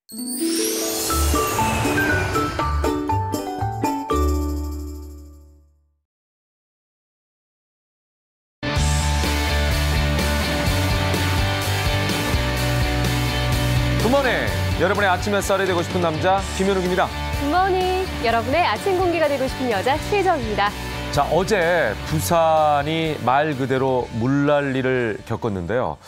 굿모닝! 여러분의 아침 햇살이 되고 싶은 남자 김현욱입니다. 굿모닝! 여러분의 아침 공기가 되고 싶은 여자 최정입니다. 자, 어제 부산이 말 그대로 물난리를 겪었는데요.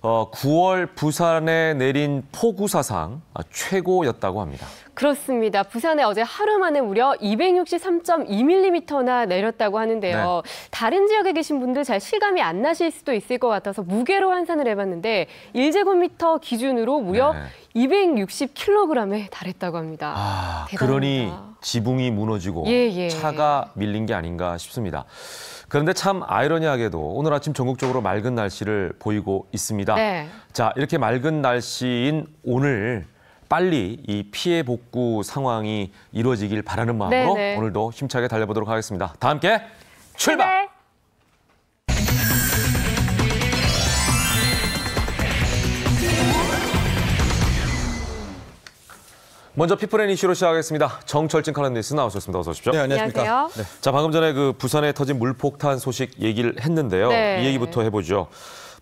9월 부산에 내린 폭우 사상 최고였다고 합니다. 그렇습니다. 부산에 어제 하루 만에 무려 263.2mm나 내렸다고 하는데요. 네. 다른 지역에 계신 분들 잘 실감이 안 나실 수도 있을 것 같아서 무게로 환산을 해봤는데 1제곱미터 기준으로 무려 260kg에 달했다고 합니다. 대단합니다. 그러니 지붕이 무너지고 차가 밀린 게 아닌가 싶습니다. 그런데 참 아이러니하게도 오늘 아침 전국적으로 맑은 날씨를 보이고 있습니다. 네. 자, 이렇게 맑은 날씨인 오늘 빨리 이 피해 복구 상황이 이루어지길 바라는 마음으로 오늘도 힘차게 달려보도록 하겠습니다. 다 함께 출발! 먼저 피플앤 이슈로 시작하겠습니다. 정철진 칼럼니스트 나오셨습니다. 어서 오십시오. 네, 안녕하십니까. 네. 자, 방금 전에 그 부산에 터진 물폭탄 소식 얘기를 했는데요. 이 얘기부터 해보죠.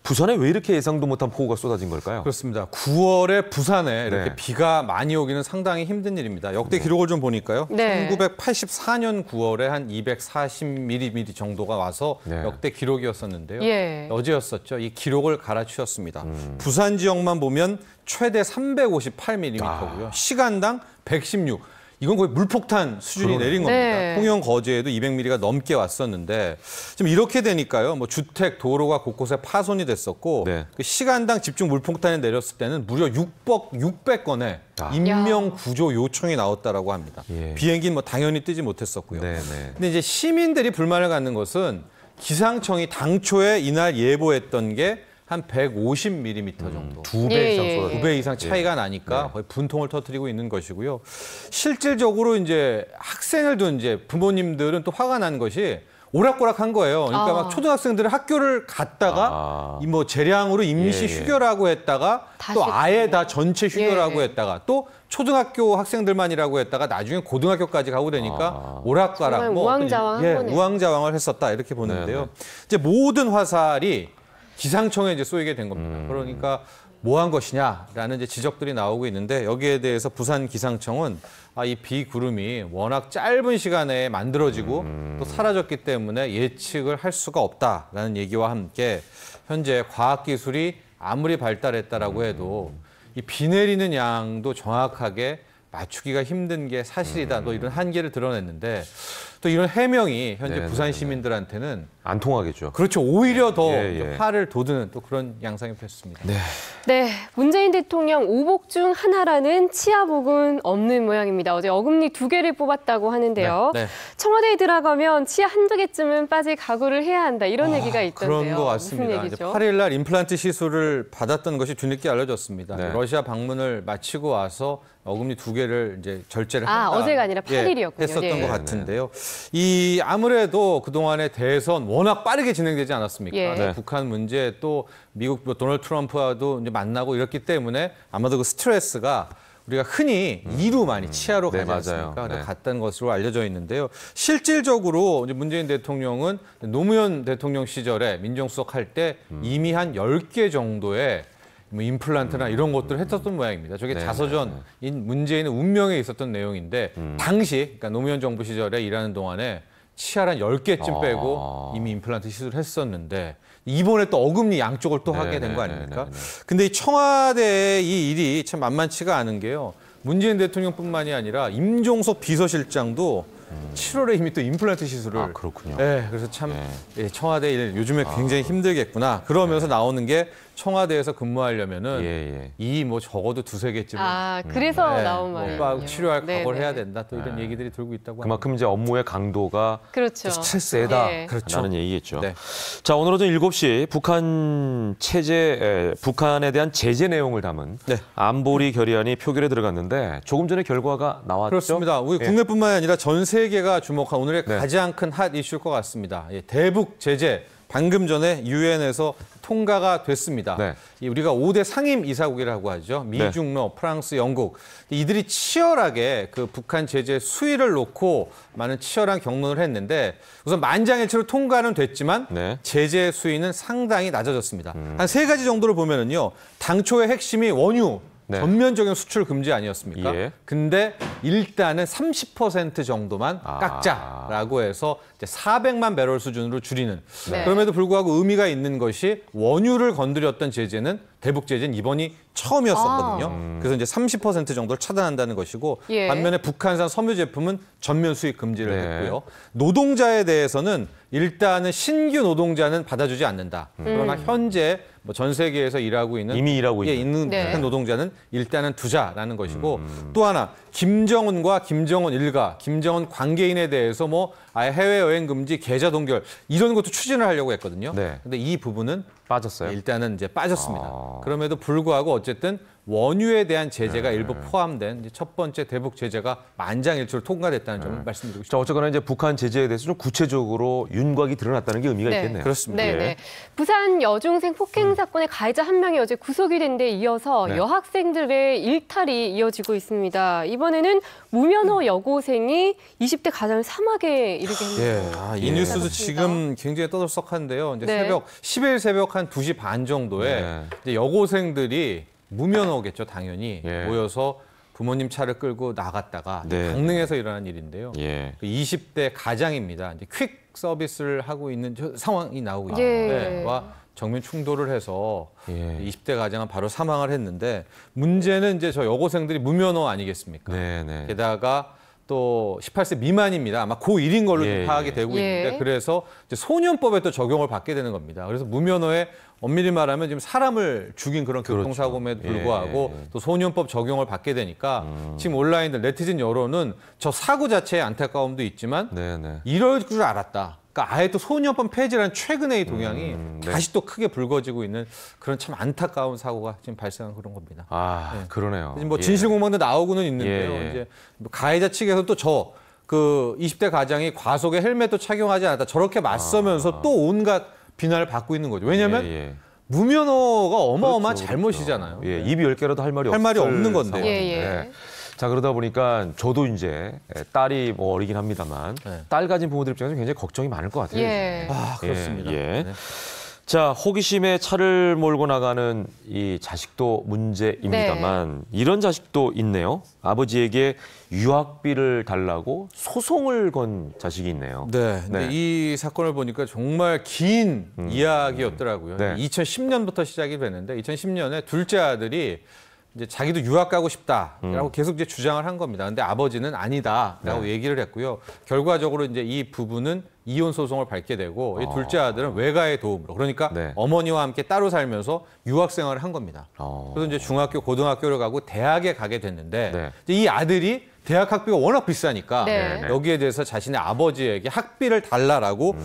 부산에 왜 이렇게 예상도 못한 폭우가 쏟아진 걸까요? 그렇습니다. 9월에 부산에 이렇게 비가 많이 오기는 상당히 힘든 일입니다. 역대 기록을 좀 보니까요. 1984년 9월에 한 240mm 정도가 와서 역대 기록이었었는데요. 어제였었죠. 이 기록을 갈아치웠습니다. 부산 지역만 보면 최대 358mm고요. 시간당 116. 이건 거의 물폭탄 수준이 내린 겁니다. 통영 거제에도 200mm가 넘게 왔었는데 좀 이렇게 되니까요. 뭐 주택, 도로가 곳곳에 파손이 됐었고 그 시간당 집중 물폭탄이 내렸을 때는 무려 600건의 인명 구조 요청이 나왔다라고 합니다. 비행기는 뭐 당연히 뜨지 못했었고요. 근데 이제 시민들이 불만을 갖는 것은 기상청이 당초에 이날 예보했던 게 한 150mm 정도. 2배 이상 쏟아졌어요. 2배 이상 차이가 나니까 거의 분통을 터뜨리고 있는 것이고요. 실질적으로 이제 학생을 둔 이제 부모님들은 또 화가 난 것이 오락가락한 거예요. 그러니까 막 초등학생들은 학교를 갔다가 뭐 재량으로 임시 휴교라고 했다가 또 아예 다 전체 휴교라고 했다가 또 초등학교 학생들만이라고 했다가 나중에 고등학교까지 가고 되니까 오락가락 뭐 우왕좌왕을 했었다 이렇게 보는데요. 이제 모든 화살이 기상청에 이제 쏘이게 된 겁니다. 그러니까 뭐 한 것이냐라는 이제 지적들이 나오고 있는데 여기에 대해서 부산 기상청은 이 비구름이 워낙 짧은 시간에 만들어지고 또 사라졌기 때문에 예측을 할 수가 없다라는 얘기와 함께 현재 과학기술이 아무리 발달했다라고 해도 이 비 내리는 양도 정확하게 맞추기가 힘든 게 사실이다. 또 이런 한계를 드러냈는데 또 이런 해명이 현재 부산 시민들한테는 안 통하겠죠. 그렇죠. 오히려 더 화를 돋우는 또 그런 양상이 됐습니다. 네, 문재인 대통령 오복 중 하나라는 치아복은 없는 모양입니다. 어제 어금니 2개를 뽑았다고 하는데요. 청와대에 들어가면 치아 한두 개쯤은 빠질 각오를 해야 한다. 이런 얘기가 있던데요. 그런 것 같습니다. 이제 8일 날 임플란트 시술을 받았던 것이 뒤늦게 알려졌습니다. 러시아 방문을 마치고 와서 어금니 2개를 이제 절제를 한다. 어제가 아니라 8일이었군요. 했었던 것 같은데요. 이 아무래도 그동안의 대선 워낙 빠르게 진행되지 않았습니까? 북한 문제 또 미국 도널드 트럼프와도 이제 만나고 이렇기 때문에 아마도 그 스트레스가 우리가 흔히 이로 많이 치아로 가지 않습니까? 갔던 것으로 알려져 있는데요. 실질적으로 이제 문재인 대통령은 노무현 대통령 시절에 민정수석 할 때 이미 한 10개 정도의 뭐 임플란트나 이런 것들을 했었던 모양입니다. 저게 자서전인 문재인의 운명에 있었던 내용인데 당시 그러니까 노무현 정부 시절에 일하는 동안에 치아를 한 10개쯤 빼고 이미 임플란트 시술을 했었는데 이번에 또 어금니 양쪽을 또 하게 된 거 아닙니까? 근데 이 청와대의 이 일이 참 만만치가 않은 게요. 문재인 대통령뿐만이 아니라 임종석 비서실장도 7월에 이미 또 임플란트 시술을. 그렇군요. 그래서 참 청와대 일 요즘에 굉장히 힘들겠구나. 그러면서 나오는 게 청와대에서 근무하려면은 이 뭐 적어도 2-3개쯤. 그래서 나온 말이에요. 치료할 각오를 해야 된다. 또 이런 얘기들이 돌고 있다고. 그만큼 이제 업무의 강도가 스트레스에다라는 얘기겠죠. 자, 오늘 오전 7시 북한에 대한 제재 내용을 담은 안보리 결의안이 표결에 들어갔는데 조금 전에 결과가 나왔죠. 그렇습니다. 우리 국내뿐만 아니라 전 세계가 주목한 오늘의 가장 큰 핫 이슈일 것 같습니다. 대북 제재 방금 전에 유엔에서 통과가 됐습니다. 네. 우리가 5대 상임 이사국이라고 하죠. 미, 네. 중러, 프랑스, 영국. 이들이 치열하게 그 북한 제재 수위를 놓고 많은 치열한 경론을 했는데 우선 만장일치로 통과는 됐지만 네. 제재 수위는 상당히 낮아졌습니다. 한 3가지 정도를 보면은요. 당초의 핵심이 원유. 네. 전면적인 수출 금지 아니었습니까? 예. 근데 일단은 30% 정도만 깎자라고 해서 이제 400만 배럴 수준으로 줄이는. 네. 그럼에도 불구하고 의미가 있는 것이 원유를 건드렸던 제재는 대북 제재는 이번이 처음이었었거든요. 그래서 이제 30% 정도를 차단한다는 것이고 예. 반면에 북한산 섬유 제품은 전면 수입 금지를 네. 했고요. 노동자에 대해서는 일단은 신규 노동자는 받아주지 않는다. 그러나 현재 뭐 전 세계에서 일하고 있는 이미 일하고 있는 네. 노동자는 일단은 두자라는 것이고 또 하나 김정은과 김정은 일가, 김정은 관계인에 대해서 뭐 아예 해외여행 금지, 계좌 동결 이런 것도 추진을 하려고 했거든요. 네. 근데 이 부분은 빠졌어요. 일단은 이제 빠졌습니다. 그럼에도 불구하고 어쨌든 원유에 대한 제재가 일부 포함된 이제 첫 번째 대북 제재가 만장일치로 통과됐다는 점을 말씀드리고 싶습니다. 자, 어쨌거나 이제 북한 제재에 대해서 좀 구체적으로 윤곽이 드러났다는 게 의미가 네. 있겠네요. 그렇습니다. 네, 네. 부산 여중생 폭행 사건의 가해자 한 명이 어제 구속이 된 데 이어서 네. 여학생들의 일탈이 이어지고 있습니다. 이번에는 무면허 여고생이 20대 가장을 사망에 이르게 했습니다. 이 뉴스도 지금 굉장히 떠들썩한데요. 이제 네. 10일 새벽 한 2시 반 정도에 이제 여고생들이 무면허겠죠, 당연히. 모여서 부모님 차를 끌고 나갔다가 강릉에서 일어난 일인데요. 20대 가장입니다. 이제 퀵 서비스를 하고 있는 상황이 나오고 있는데 와 정면 충돌을 해서 20대 가장은 바로 사망을 했는데 문제는 이제 저 여고생들이 무면허 아니겠습니까? 게다가 또 18세 미만입니다. 아마 고1인 걸로 파악이 되고 있는데 그래서 이제 소년법에 또 적용을 받게 되는 겁니다. 그래서 무면허에 엄밀히 말하면 지금 사람을 죽인 그런 교통사고에도 불구하고 또 소년법 적용을 받게 되니까 지금 온라인들 네티즌 여론은 저 사고 자체의 안타까움도 있지만 이럴 줄 알았다. 그러니까 아예 또 소년법 폐지라는 최근의 이 동향이 다시 또 크게 불거지고 있는 그런 참 안타까운 사고가 지금 발생한 그런 겁니다. 그러네요. 뭐 진실공방도 나오고는 있는데요. 이제 가해자 측에서 또 그 20대 가장이 과속에 헬멧도 착용하지 않았다. 저렇게 맞서면서 또 온갖 비난을 받고 있는 거죠. 왜냐하면 무면허가 어마어마한 잘못이잖아요. 입이 10개라도 할 말이 없는 건데. 자, 그러다 보니까 저도 이제 딸이 뭐 어리긴 합니다만 딸 가진 부모들 입장에서 굉장히 걱정이 많을 것 같아요. 그렇습니다. 자, 호기심에 차를 몰고 나가는 이 자식도 문제입니다만 이런 자식도 있네요. 아버지에게 유학비를 달라고 소송을 건 자식이 있네요. 근데 이 사건을 보니까 정말 긴 이야기였더라고요. 2010년부터 시작이 됐는데 2010년에 둘째 아들이 이제 자기도 유학 가고 싶다라고 계속 이제 주장을 한 겁니다. 근데 아버지는 아니다라고 얘기를 했고요. 결과적으로 이제 이 부부는 이혼 소송을 밟게 되고 이 둘째 아들은 외가의 도움으로 그러니까 어머니와 함께 따로 살면서 유학 생활을 한 겁니다. 그래서 이제 중학교, 고등학교를 가고 대학에 가게 됐는데 이 아들이 대학 학비가 워낙 비싸니까 여기에 대해서 자신의 아버지에게 학비를 달라라고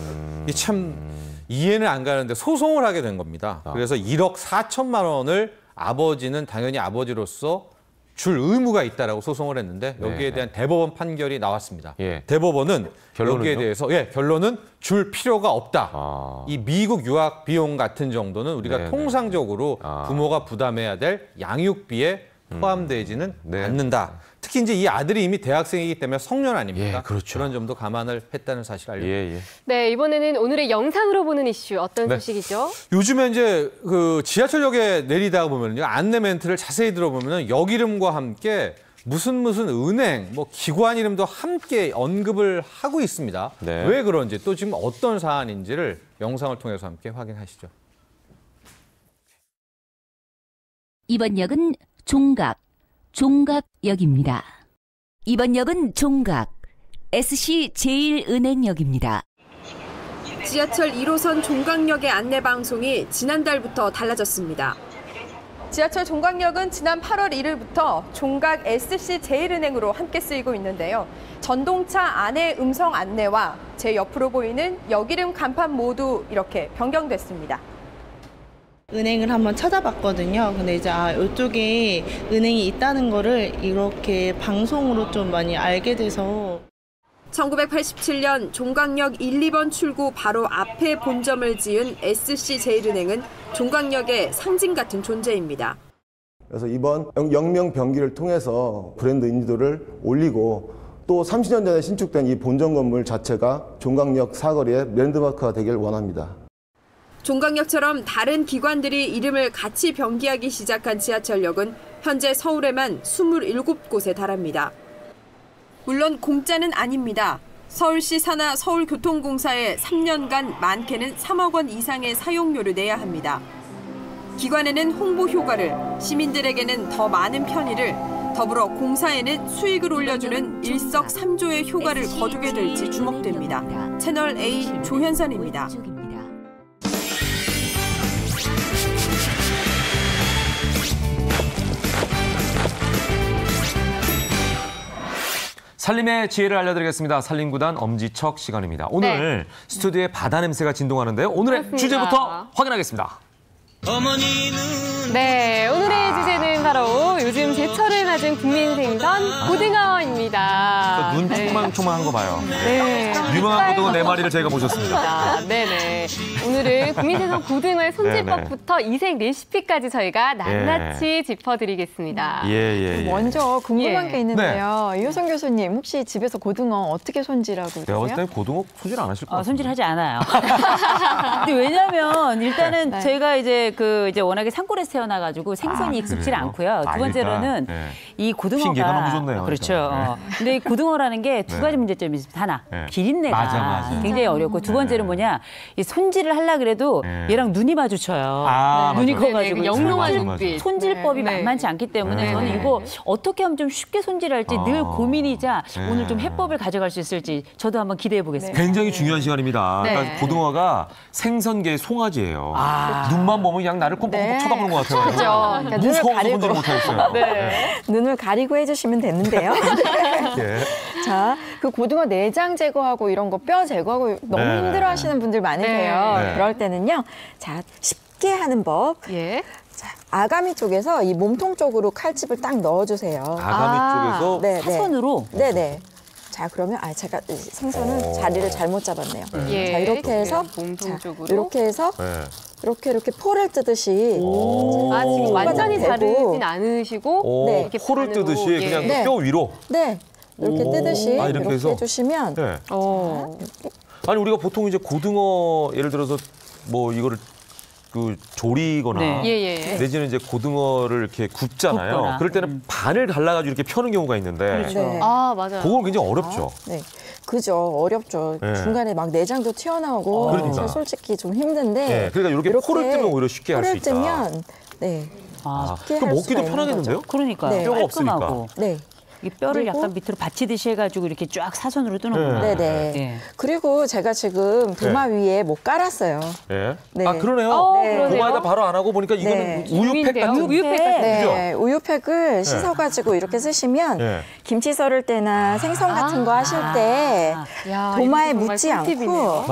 참 이해는 안 가는데 소송을 하게 된 겁니다. 그래서 1억 4천만 원을 아버지는 당연히 아버지로서 줄 의무가 있다라고 소송을 했는데 여기에 대한 대법원 판결이 나왔습니다. 대법원은 여기에 대해서 결론은 줄 필요가 없다. 이 미국 유학 비용 같은 정도는 우리가 통상적으로 부모가 부담해야 될 양육비에 포함되지는 않는다. 특히 이제 이 아들이 이미 대학생이기 때문에 성년 아닙니까? 그런 점도 감안을 했다는 사실을 알려드립니다. 네, 이번에는 오늘의 영상으로 보는 이슈 어떤 소식이죠? 요즘에 이제 그 지하철역에 내리다가 보면요 안내 멘트를 자세히 들어보면 역 이름과 함께 무슨 은행, 뭐 기관 이름도 함께 언급을 하고 있습니다. 왜 그런지 또 지금 어떤 사안인지를 영상을 통해서 함께 확인하시죠. 이번 역은 종각역입니다. 이번 역은 종각, SC제일은행역입니다. 지하철 1호선 종각역의 안내 방송이 지난달부터 달라졌습니다. 지하철 종각역은 지난 8월 1일부터 종각 SC제일은행으로 함께 쓰이고 있는데요. 전동차 안내 음성 안내와 제 옆으로 보이는 역 이름 간판 모두 이렇게 변경됐습니다. 은행을 한번 찾아봤거든요. 근데 이제 이쪽에 은행이 있다는 거를 이렇게 방송으로 좀 많이 알게 돼서. 1987년 종각역 1, 2번 출구 바로 앞에 본점을 지은 SC제일은행은 종각역의 상징 같은 존재입니다. 그래서 이번 영명병기를 통해서 브랜드 인지도를 올리고 또 30년 전에 신축된 이 본점 건물 자체가 종각역 사거리의 랜드마크가 되길 원합니다. 종각역처럼 다른 기관들이 이름을 같이 병기하기 시작한 지하철역은 현재 서울에만 27곳에 달합니다. 물론 공짜는 아닙니다. 서울시 산하 서울교통공사에 3년간 많게는 3억 원 이상의 사용료를 내야 합니다. 기관에는 홍보 효과를, 시민들에게는 더 많은 편의를, 더불어 공사에는 수익을 올려주는 일석삼조의 효과를 거두게 될지 주목됩니다. 채널 A 조현선입니다. 살림의 지혜를 알려드리겠습니다. 살림구단 엄지척 시간입니다. 오늘 스튜디오에 바다 냄새가 진동하는데요. 오늘의 그렇습니다. 주제부터 확인하겠습니다. 네, 오늘의 주제는 바로 요즘 제철을 맞은 국민 생선 고등어입니다. 눈 초망초망한 거 봐요. 네. 유명한 고등어 4마리를 저희가 모셨습니다. 네네. 오늘은 국민 생선 고등어의 손질법부터 이색 레시피까지 저희가 낱낱이 짚어드리겠습니다. 먼저 궁금한 게 있는데요. 이효성 교수님, 혹시 집에서 고등어 어떻게 손질하고 계세요? 내가 봤을 때 고등어 손질 안 하실 것 같아요. 손질하지 않아요. 근데 왜냐면 일단은 저희가 이제 워낙에 산골에서 태어나가지고 생선이 익숙지 않고요. 두 번째로는 이 고등어가 핑계가 너무 좋네요. 그렇죠. 근데 이 고등어라는 게 두 가지 문제점이 있습니다. 하나, 비린내가 굉장히 어렵고 두 번째는 뭐냐, 이 손질을 하려 그래도 얘랑 눈이 마주쳐요. 눈이 커가지고 영롱한 눈빛. 손질법이 만만치 않기 때문에 저는 이거 어떻게 하면 좀 쉽게 손질할지 늘 고민이자 오늘 좀 해법을 가져갈 수 있을지 저도 한번 기대해 보겠습니다. 굉장히 중요한 시간입니다. 그러니까 고등어가 생선계의 송아지예요. 눈만 보면 그냥 나를 꼼꼼히 쳐다보는 것 같아요. 그렇죠. 무서워서 손질을 못하겠어요. 눈을 가리고 해주시면 되는데요. 자, 그 고등어 내장 제거하고 이런 거 뼈 제거하고 너무 힘들어하시는 분들 많으세요. 그럴 때는요, 자, 쉽게 하는 법. 자, 아가미 쪽에서 이 몸통 쪽으로 칼집을 딱 넣어주세요. 아가미 쪽에서 사선으로? 네네. 자, 그러면 제가 생선은 자리를 잘못 잡았네요. 자, 이렇게 해서 몸통 쪽으로 이렇게 해서 이렇게 포를 뜨듯이 지금 완전히 자르진 않으시고 이렇게 포를 뜨듯이 그냥 뼈 위로 이렇게 뜨듯이 이렇게 해서? 해주시면 아니 우리가 보통 이제 고등어 예를 들어서 뭐 이거를 조리거나 내지는 이제 고등어를 이렇게 굽잖아요. 그럴 때는 반을 갈라가지고 이렇게 펴는 경우가 있는데 맞아요. 그건 굉장히 어렵죠. 그죠. 어렵죠. 중간에 막 내장도 튀어나오고 그러니까. 솔직히 좀 힘든데 그러니까 이렇게 포를 뜨면 오히려 쉽게 할 수 있다. 포를 뜨면 쉽게 그럼 할 먹기도 수가 편하겠는데요? 그러니까요. 뼈가 없으니까. 깔끔하고. 이 뼈를 약간 밑으로 받치듯이 해가지고 이렇게 쫙 사선으로 뜨는구나. 그리고 제가 지금 도마 위에 못 깔았어요. 그러네요. 도마에다 바로 안 하고 보니까 이거는 우유팩 같은 우유팩. 우유팩을 씻어가지고 이렇게 쓰시면 김치 썰을 때나 생선 같은 거 하실 때 도마에 묻지 않고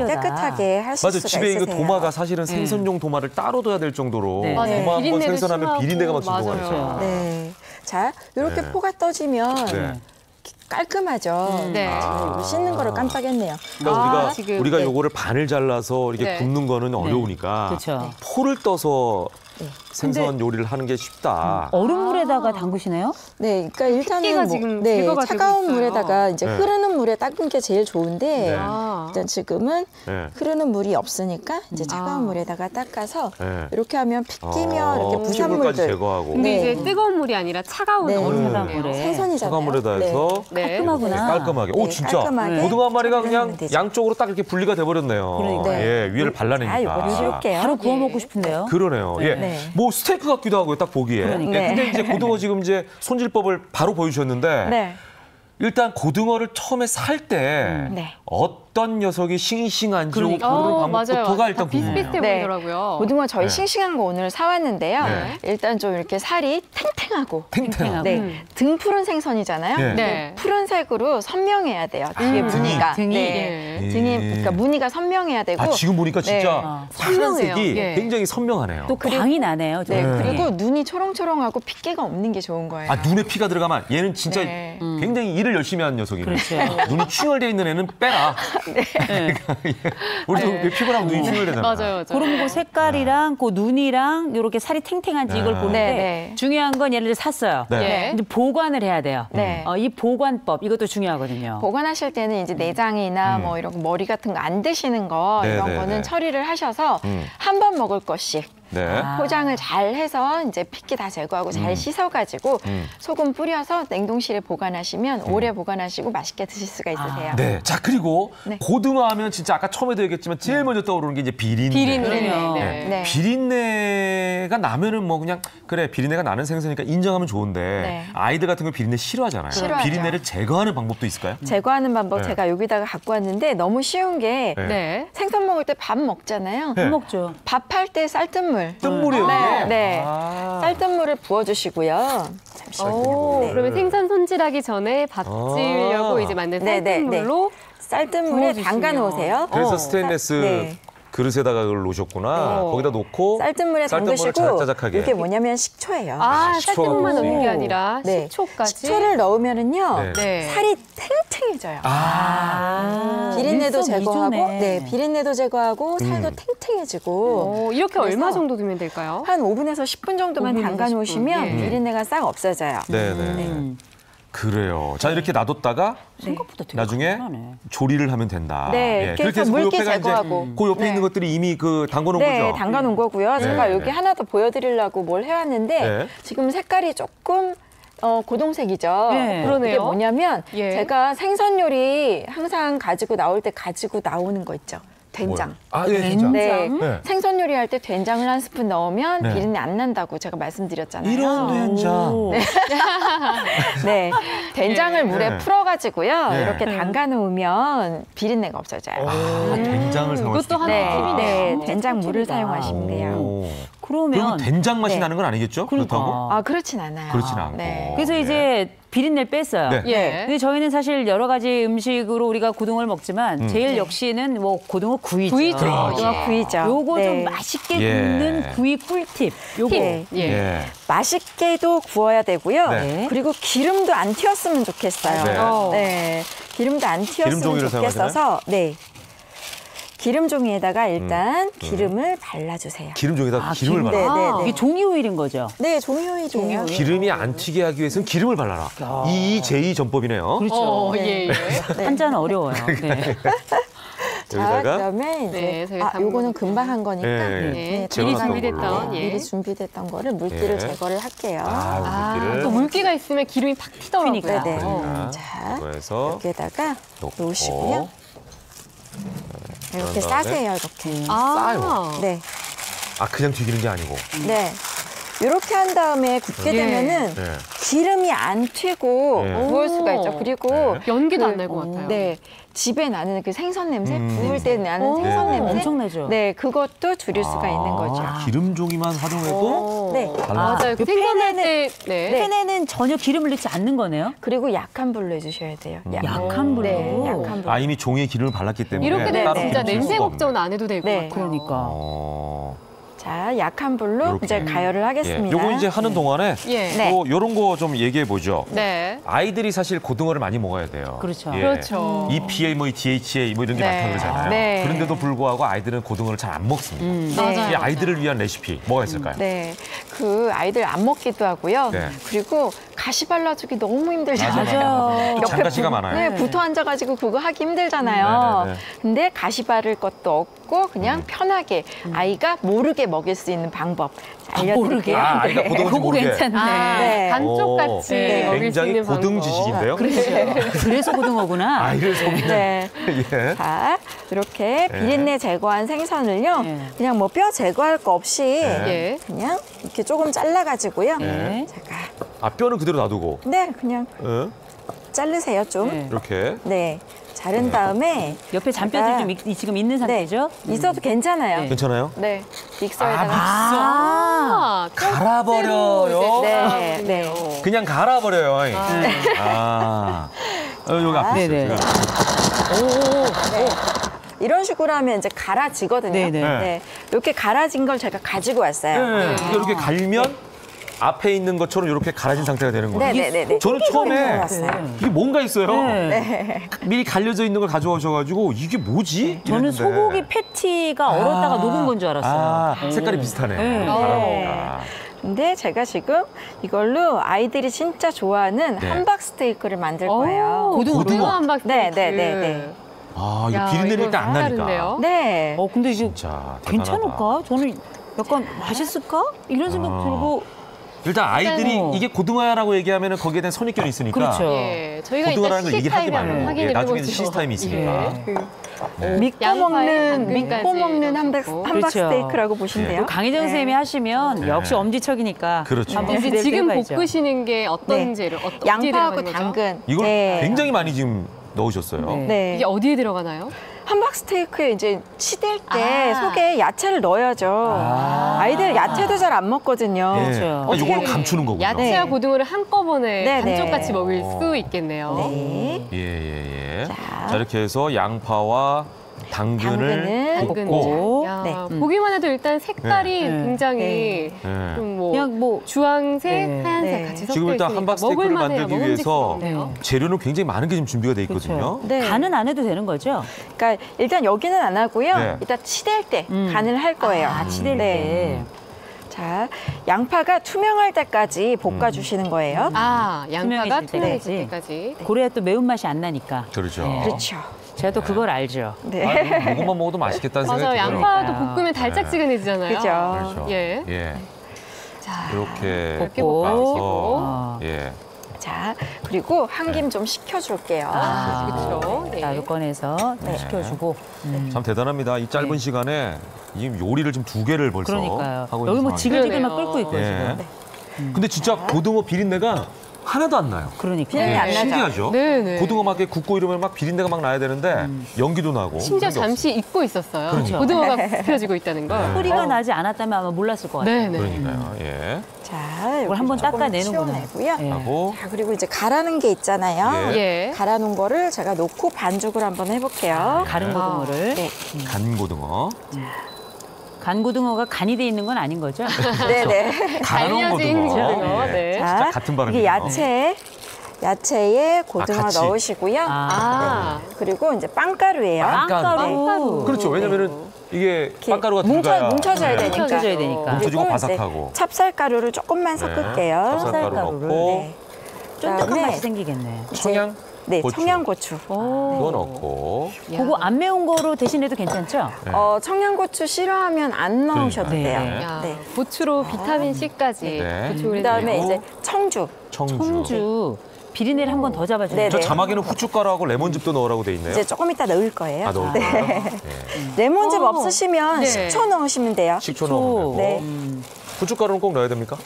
깨끗하게 하실 수가 있으세요. 집에 있는 도마가 사실은 생선용 도마를 따로 둬야 될 정도로 도마 한번 생선하면 비린내가 막 진동하죠. 자, 이렇게 포가 떠지면 깔끔하죠. 씻는 거를 깜빡했네요. 그러니까 우리가 요거를 반을 잘라서 이렇게 굽는 거는 어려우니까 포를 떠서 생선 요리를 하는 게 쉽다. 얼음물에다가 담그시나요? 그러니까 일단은 지금 차가운 물에다가 이제 흐르는 물에 닦은 게 제일 좋은데 일단 지금은 흐르는 물이 없으니까 이제 차가운 물에다가 닦아서 이렇게 하면 핏기며 이렇게 부산물들 제거하고. 근데 이제 뜨거운 물이 아니라 차가운 얼음물에 생선이잖아요. 차가운 물에다 해서 깔끔하구나. 깔끔하게. 진짜 깔끔하게 고등어 한 마리가 그냥 양쪽으로 딱 이렇게 분리가 돼 버렸네요. 위를 발라내니까. 이거 바로 구워 먹고 싶은데요. 그러네요. 뭐 스테이크 같기도 하고요, 딱 보기에. 근데 이제 고등어 지금 이제 손질법을 바로 보여주셨는데 일단 고등어를 처음에 살 때 어떤 녀석이 싱싱한지 그러니까. 방법부터가 일단 비슷비슷해 보이더라고요. 고등어 저희 싱싱한 거 오늘 사왔는데요. 일단 좀 이렇게 살이 탱탱하고. 네. 등 푸른 생선이잖아요. 네. 푸른색으로 선명해야 돼요. 뒤에 무늬가. 등이 그러니까 무늬가 선명해야 되고. 지금 보니까 진짜 파란색이 굉장히 선명하네요. 또 광이 나네요. 네. 그리고 눈이 초롱초롱하고 핏기가 없는 게 좋은 거예요. 눈에 피가 들어가면 얘는 진짜 굉장히 일을 열심히 하는 녀석이네요. 그렇죠. 눈이 충혈되어 있는 애는 빼라. 우리도 왜 피부랑 눈이 충혈되잖아요. 맞아요. 그럼 그 색깔이랑 그 눈이랑 이렇게 살이 탱탱한지 이걸 보는데 중요한 건 예를 들어 샀어요. 이제 보관을 해야 돼요. 이 보관법 이것도 중요하거든요. 보관하실 때는 이제 내장이나 뭐 이런 머리 같은 거 안 드시는 거 이런 거는 처리를 하셔서 한 번 먹을 것씩 포장을 잘 해서 이제 핏기 다 제거하고 잘 씻어가지고 소금 뿌려서 냉동실에 보관하시면 오래 보관하시고 맛있게 드실 수가 있으세요. 네. 자, 그리고 고등어 하면 진짜 아까 처음에도 얘기했지만 제일 먼저 떠오르는 게 이제 비린내. 비린내가 나면은 뭐 그냥 그래 비린내가 나는 생선이니까 인정하면 좋은데 아이들 같은 거 비린내 싫어하잖아요. 비린내를 제거하는 방법도 있을까요? 제거하는 방법 제가 여기다가 갖고 왔는데 너무 쉬운 게 생선 먹을 때 밥 먹잖아요. 밥 먹죠. 밥할 때 쌀뜨물. 뜬물이요? 네. 쌀뜨물을 부어주시고요. 잠시만요. 그러면 생선 손질하기 전에 밥 지으려고 이제 만든 쌀뜨물로 쌀뜨물에 담가 놓으세요. 그래서 스테인레스 그릇에다가 그걸 놓으셨구나. 거기다 놓고 쌀뜨물에 담그시고 자작자작하게. 이게 뭐냐면 식초예요. 쌀뜨물만 넣는 게 아니라 식초까지. 식초를 넣으면은요 살이 탱탱해져요. 비린내도 제거하고, 비린내도 제거하고 살도 탱탱해지고. 이렇게 얼마 정도 두면 될까요? 한 5분에서 10분 정도만 담가 놓으시면 비린내가 싹 없어져요. 그래요. 자, 이렇게 놔뒀다가 나중에 조리를 하면 된다. 그렇게 해서 물기 제거하고. 그 옆에 있는 것들이 이미 담궈 놓은 거죠? 네, 담가 놓은 거고요. 제가 여기 하나 더 보여드리려고 뭘 해왔는데 지금 색깔이 조금 고동색이죠. 그러네요. 이게 뭐냐면 제가 생선 요리 항상 가지고 나올 때 가지고 나오는 거 있죠. 된장. 된장. 생선 요리할 때 된장을 한 스푼 넣으면 비린내 안 난다고 제가 말씀드렸잖아요. 이런 된장. 된장을 물에 풀어가지고요. 이렇게 담가 놓으면 비린내가 없어져요. 된장을 사용할 수 있다. 네, 된장 물을 사용하시면 돼요. 그러면 된장 맛이 나는 건 아니겠죠? 그렇다고? 그렇진 않아요. 그렇진 않고. 그래서 이제 비린내를 뺐어요. 근데 저희는 사실 여러 가지 음식으로 우리가 고등어를 먹지만 제일 역시는 뭐 고등어 구이죠. 고등어 구이죠. 요거 좀 맛있게 굽는 구이 꿀팁. 요거. 맛있게도 구워야 되고요. 그리고 기름도 안 튀었으면 좋겠어요. 기름도 안 튀었으면 좋겠어서 기름 종이에다가 일단 기름을 발라주세요. 기름 종이에다가 기름을 발라? 이게 종이 오일인 거죠? 네, 종이 오일이에요. 기름이 안 튀게 하기 위해서는 기름을 발라라. 이 전법이네요. 그렇죠. 한자는 어려워요. 자, 그다음에 이제 요거는 금방 한 거니까 미리 준비됐던 거를 물기를 제거를 할게요. 또 물기가 있으면 기름이 팍 튀더라고요. 자, 여기에다가 놓으시고요. 이렇게 싸세요, 이렇게. 싸요? 네. 그냥 튀기는 게 아니고. 네. 이렇게 한 다음에 굽게 되면은 기름이 안 튀고 구울 수가 있죠. 그리고 연기도 안 날 것 같아요. 네. 집에 나는 그 생선 냄새, 구울 때 나는 생선 냄새, 엄청 나죠. 네, 그것도 줄일 수가 있는 거죠. 기름 종이만 활용해도 맞아요. 그 생선할 때 팬에는 전혀 기름을 넣지 않는 거네요. 그리고 약한 불로 해주셔야 돼요. 약한 불로. 약한 불. 이미 종이에 기름을 발랐기 때문에 이렇게 되면 진짜 냄새 걱정은 안 해도 될 것 같아요. 그러니까. 자, 약한 불로 이제 가열을 하겠습니다. 요거 이제 하는 동안에 요런 거 좀 얘기해 보죠. 아이들이 사실 고등어를 많이 먹어야 돼요. 그렇죠. EPA, 이 DHA 이런 게 많다고 그러잖아요. 그런데도 불구하고 아이들은 고등어를 잘 안 먹습니다. 맞아요. 아이들을 위한 레시피 뭐가 있을까요? 그 아이들 안 먹기도 하고요. 그리고 가시 발라주기 너무 힘들잖아요. 또 장가시가 많아요. 붙어 앉아가지고 그거 하기 힘들잖아요. 근데 가시 바를 것도 없고 그냥 편하게 아이가 모르게 먹일 수 있는 방법 알려드릴게요. 아이가 고등어인지 모르게. 괜찮네. 반쪽같이 먹일 수 있는 방법. 고등 지식인데요? 그래서 고등어구나. 아이를 속이는. 자, 이렇게 비린내 제거한 생선을요. 그냥 뭐 뼈 제거할 거 없이 그냥 이렇게 조금 잘라가지고요. 제가 뼈는 그대로 놔두고. 그냥 자르세요 좀. 이렇게. 자른 다음에 옆에 잔뼈들이 좀 지금 있는 상태죠? 있어도 괜찮아요. 괜찮아요? 네, 믹서에다가 갈아버려요? 네. 그냥 갈아버려요. 여기 앞에 있어요. 이런 식으로 하면 이제 갈아지거든요. 네. 이렇게 갈아진 걸 제가 가지고 왔어요. 이렇게 갈면 앞에 있는 것처럼 이렇게 갈아진 상태가 되는 거예요. 네네네. 저는 처음에 이게 뭔가 있어요. 네. 미리 갈려져 있는 걸 가져오셔가지고 이게 뭐지? 저는 이랬는데. 소고기 패티가 얼었다가 녹은 건 줄 알았어요. 색깔이 비슷하네. 근데 제가 지금 이걸로 아이들이 진짜 좋아하는 함박 스테이크를 만들 거예요. 고등어 함박 스테이크. 네. 이거 비린내를 일단 안 나니까. 네. 근데 이제 진짜 괜찮을까? 저는 약간 맛있을까? 이런 생각 들고. 일단 아이들이 이게 고등어야라고 얘기하면 거기에 대한 선입견이 있으니까. 그렇죠. 저희가 고등어라는 걸 얘기하지 타임에 말고 나중에 시스타임이 있으니까. 믿고 먹는 함박 스테이크라고 보시면 돼요. 강희정 선생님이 하시면 역시 엄지척이니까. 그렇죠. 한번 지금 해봐야죠. 볶으시는 게 어떤 재료? 양파하고 당근. 이걸 굉장히 많이 지금 넣으셨어요. 이게 어디에 들어가나요? 함박 스테이크에 이제 치댈 때 속에 야채를 넣어야죠. 아이들 야채도 잘 안 먹거든요. 그렇죠. 이걸로 감추는 거군요. 야채와 고등어를 한꺼번에 감쪽같이 먹을 수 있겠네요. 예. 자, 이렇게 해서 양파와 당근을 볶고. 보기만 해도 일단 색깔이 굉장히 좀 그냥 뭐 주황색, 하얀색 같이 섞여 지금 일단 있으니까 함박 스테이크를 먹을만해요. 만들기 위해서 먹음직스럽네요. 재료는 굉장히 많은 게 지금 준비가 돼 있거든요. 간은 안 해도 되는 거죠? 그러니까 일단 여기는 안 하고요. 일단 치댈 때 간을 할 거예요. 치댈 때. 자, 양파가 투명할 때까지 볶아주시는 거예요. 양파가 투명해질 때까지. 그래야 또 매운맛이 안 나니까. 그렇죠. 그렇죠. 제가 또 그걸 알죠. 이것만 먹어도 맛있겠다는 생각이 들어요. 양파도 볶으면 달짝지근해지잖아요. 그렇죠. 자, 이렇게 볶고. 자, 그리고 한 김 좀 식혀줄게요. 그렇죠. 자, 요건에서 식혀주고. 참 대단합니다. 이 짧은 시간에 지금 요리를 지금 2개를 벌써 그러니까요. 하고 여기 있는 뭐 지글지글 막 끓고 있고 지금. 근데 진짜 고등어 비린내가 하나도 안 나요. 그러니까. 비린내 안 나죠. 신기하죠? 네네. 고등어 막 이렇게 굽고 이러면 막 비린내가 막 나야 되는데 연기도 나고. 심지어 잠시 잊고 있었어요. 그러니까. 고등어가 굽혀지고 있다는 걸. 소리가 나지 않았다면 아마 몰랐을 것 같아요. 네네. 그러니까요. 자, 이걸 한번 닦아내는구나. 하고 자, 그리고 이제 갈아놓은 게 있잖아요. 갈아놓은 거를 제가 놓고 반죽을 한번 해볼게요. 가른 고등어를. 간 고등어. 간 고등어가 간이 돼 있는 건 아닌 거죠? 네네. 갈아놓은 고등어. 네. 진짜 같은 발음이에요. 이게 야채에 고등어 같이. 넣으시고요. 그리고 이제 빵가루예요. 빵가루. 그렇죠. 왜냐면은 이게 빵가루가 들어가야 뭉쳐져야 되니까. 뭉쳐져야 되니까. 뭉쳐지고 바삭하고. 찹쌀가루를 조금만 섞을게요. 찹쌀가루 넣고. 쫀득한 맛이 생기겠네. 청양. 고추. 청양고추. 이거 넣고. 그거 안 매운 거로 대신해도 괜찮죠? 청양고추 싫어하면 안 넣으셔도 돼요. 고추로 비타민 C까지. 그다음에 이제 청주. 비린내를 한 번 더 잡아주세요. 저 자막에는 후춧가루하고 레몬즙도 넣으라고 돼 있네요. 이제 조금 이따 넣을 거예요. 넣을 거예요? 레몬즙 없으시면 식초 넣으시면 돼요. 식초 넣으면 되고. 후춧가루는 꼭 넣어야 됩니까?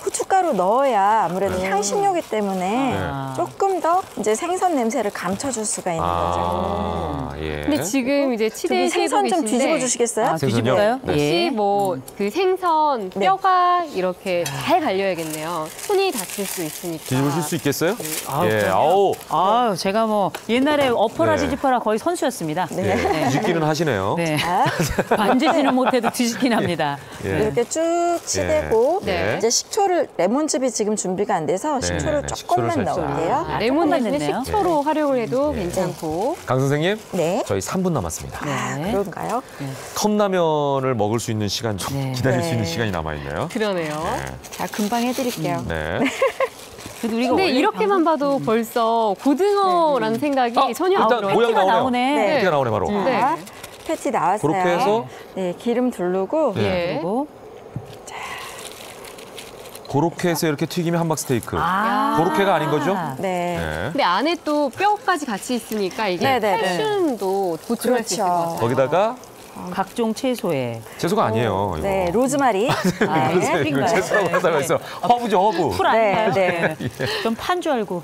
후춧가루 넣어야 아무래도 향신료이기 때문에 조금 더 이제 생선 냄새를 감춰줄 수가 있는 거죠. 근데 지금 이제 치대에 생선 좀 뒤집어 주시겠어요? 뒤집어요? 혹시 뭐 그 생선 뼈가 이렇게 잘 갈려야겠네요. 손이 다칠 수 있으니까. 뒤집으실 수 있겠어요? 제가 뭐 옛날에 엎어라 뒤집어라 거의 선수였습니다. 뒤집기는 하시네요. 네. 만지지는 못해도 뒤집긴 합니다. 이렇게 쭉 치대고 이제 식초를 레몬즙이 지금 준비가 안 돼서 식초를 조금만 넣을게요. 레몬 대신에 식초로 활용을 해도 괜찮고. 강 선생님, 네. 저희 3분 남았습니다. 그런가요? 컵라면을 먹을 수 있는 시간 좀 기다릴 수 있는 시간이 남아 있네요. 그러네요. 자, 금방 해드릴게요. 근데 이렇게만 봐도 벌써 고등어라는 생각이 전혀 안 들어요. 모양 나오네. 패티가 나오네 바로. 패티 나왔어요. 그렇게 해서 기름 두르고 그리고 그렇게 해서 이렇게 튀기면 함박 스테이크. 그렇게가 아닌 거죠? 근데 안에 또 뼈까지 같이 있으니까 이게 칼슘도 보충할 수 있을 것 같아요. 거기다가 각종 채소에. 채소가 아니에요. 이거. 로즈마리. 이거 채소라고 하다가 있어. 허브죠, 허브. 풀 아닌가요? 좀 판 줄 알고.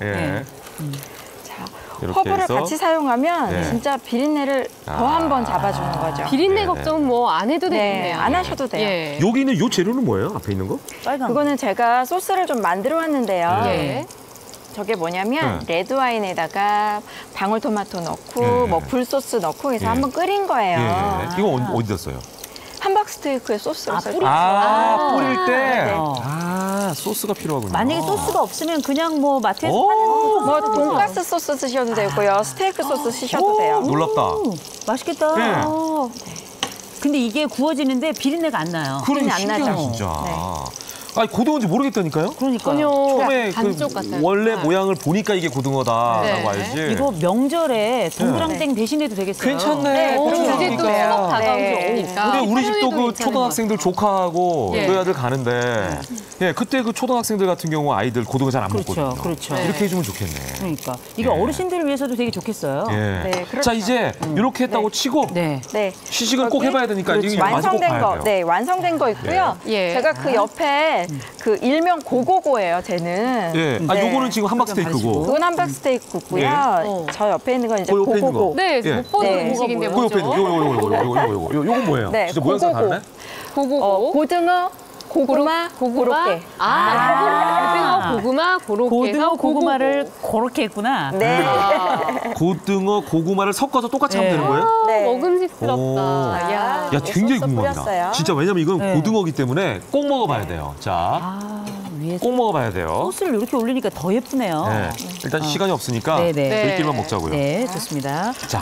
자, 이렇게 허브를 해서. 같이 사용하면 네. 진짜 비린내를 더 한 번 잡아주는 거죠. 비린내 걱정 뭐 안 해도 되겠네요. 안 하셔도 돼요. 예. 여기 있는 요 재료는 뭐예요? 앞에 있는 거? 빨간 그거는 제가 소스를 좀 만들어 왔는데요. 예. 저게 뭐냐면 레드 와인에다가 방울토마토 넣고 예. 뭐 굴소스 넣고 해서 예. 한번 끓인 거예요. 예. 이거 어디다 써요? 함박 스테이크에 소스를 써요. 뿌릴 때. 네. 소스가 필요하군요. 만약에 소스가 없으면 그냥 뭐 마트에서 오! 파는 소스 뭐 쓰셔도 돈가스 소스 쓰셔도 되고요. 스테이크 소스 쓰셔도 돼요. 놀랍다. 맛있겠다. 네. 근데 이게 구워지는데 비린내가 안 나요. 그러니 안 신기하다, 나죠. 진짜. 네. 아니, 고등어인지 모르겠다니까요? 그러니까요. 처음에 반쪽 같아요. 원래 모양을 보니까 이게 고등어다라고 네. 알지. 이거 명절에 동그랑땡 대신해도 되겠어요. 괜찮네. 네, 그렇죠. 그럼 이제 또 그러니까. 추석 다가오죠. 네. 근데 우리 집도 그 초등학생들 조카하고 예. 저희 아들 가는데 그때 그 초등학생들 같은 경우 아이들 고등어 잘 안 먹거든요. 그렇죠. 이렇게 해주면 좋겠네. 그러니까 이게 예. 어르신들을 위해서도 되게 좋겠어요. 예. 네, 그렇죠. 자, 이제 이렇게 했다고 치고 네. 네. 시식은 꼭 여기 해봐야 되니까 이게 맛을 꼭 완성된 봐야 거, 돼요. 네, 완성된 거 있고요. 예. 제가 그 옆에 그 일명 고고고예요, 쟤는. 예. 아, 네. 요거는 지금 함박스테이크고. 그건 함박 스테이크고요. 예. 저 옆에 있는 건 이제 그 옆에 있는 고고고. 거. 네, 예. 못 보는 네. 음식인데 그 옆에 있는 뭐죠? 요건 뭐예요? 네, 진짜 모양새가 고고고. 다르네? 고구고. 고등어, 고구마, 고로케. 고등어, 고구마, 고로케. 고등어 고구마를 그렇게 했구나. 네. 고등어, 고구마를 섞어서 똑같이 하면 되는 거예요? 네. 먹음직스럽다. 야. 야, 이렇게 굉장히 소스 궁금합니다. 뿌렸어요. 진짜 왜냐면 이건 네. 고등어기 때문에 꼭 먹어봐야 돼요. 자, 위에서 꼭 먹어봐야 돼요. 소스를 이렇게 올리니까 더 예쁘네요. 네. 일단 시간이 없으니까 네네. 저희끼리만 먹자고요. 네, 좋습니다. 자,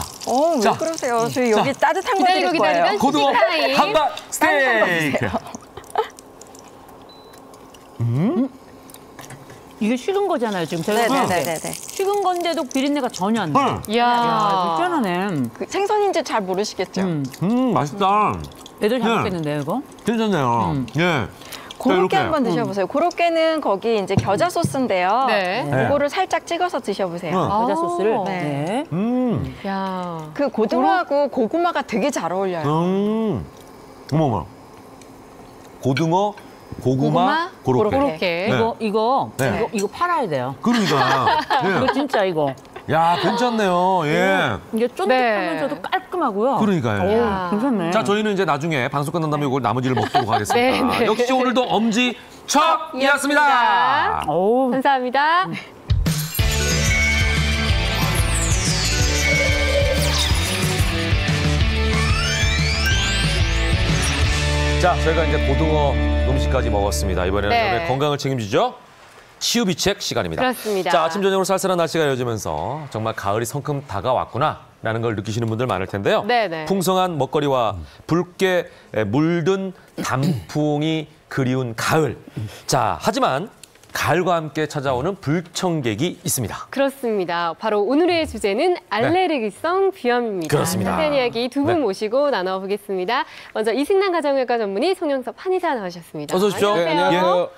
왜 자. 그러세요? 저희 여기 따뜻한 거 기다리고 드릴 거예요. 기다리면 고등어 시식타임. 함박 스테이크. 이게 식은 거잖아요, 지금 제가 봤을 때. 네네네네. 식은 건데도 비린내가 전혀 안 나요. 이야. 야, 불편하네. 그 생선인지 잘 모르시겠죠? 맛있다. 애들 잘 먹겠는데요, 이거? 괜찮네요. 예. 고로케 이렇게. 한번 드셔보세요. 고로케는 거기 이제 겨자 소스인데요. 네. 그거를 살짝 찍어서 드셔보세요. 겨자 소스를. 네. 네. 야. 그 고등어하고 고구마가 되게 잘 어울려요. 어머머. 고등어, 고구마, 고로케. 고로케. 고로케. 네. 이거 팔아야 돼요. 그러니까. 이거 진짜 이거. 야, 괜찮네요. 예. 이게 쫀득하면서도 깔끔하고요. 그러니까요. 괜찮네. 자, 저희는 이제 나중에 방송 끝난 다음에 이걸 나머지를 먹도록 하겠습니다. 네, 네. 역시 오늘도 엄지척이었습니다. 감사합니다. 자, 저희가 이제 고등어 음식까지 먹었습니다. 이번에는 네. 여러분의 건강을 책임지죠. 치유비책 시간입니다. 그렇습니다. 자, 아침 저녁으로 쌀쌀한 날씨가 이어지면서 정말 가을이 성큼 다가왔구나라는 걸 느끼시는 분들 많을 텐데요. 네네. 풍성한 먹거리와 붉게 물든 단풍이 그리운 가을. 자, 하지만 가을과 함께 찾아오는 불청객이 있습니다. 그렇습니다. 바로 오늘의 주제는 알레르기성 비염입니다. 그렇습니다. 자세한 이야기 두 분 네. 모시고 나눠보겠습니다. 먼저 이승남 가정의학과 전문의 송영섭 한의사 나오셨습니다. 어서 오십시오. 안녕하세요.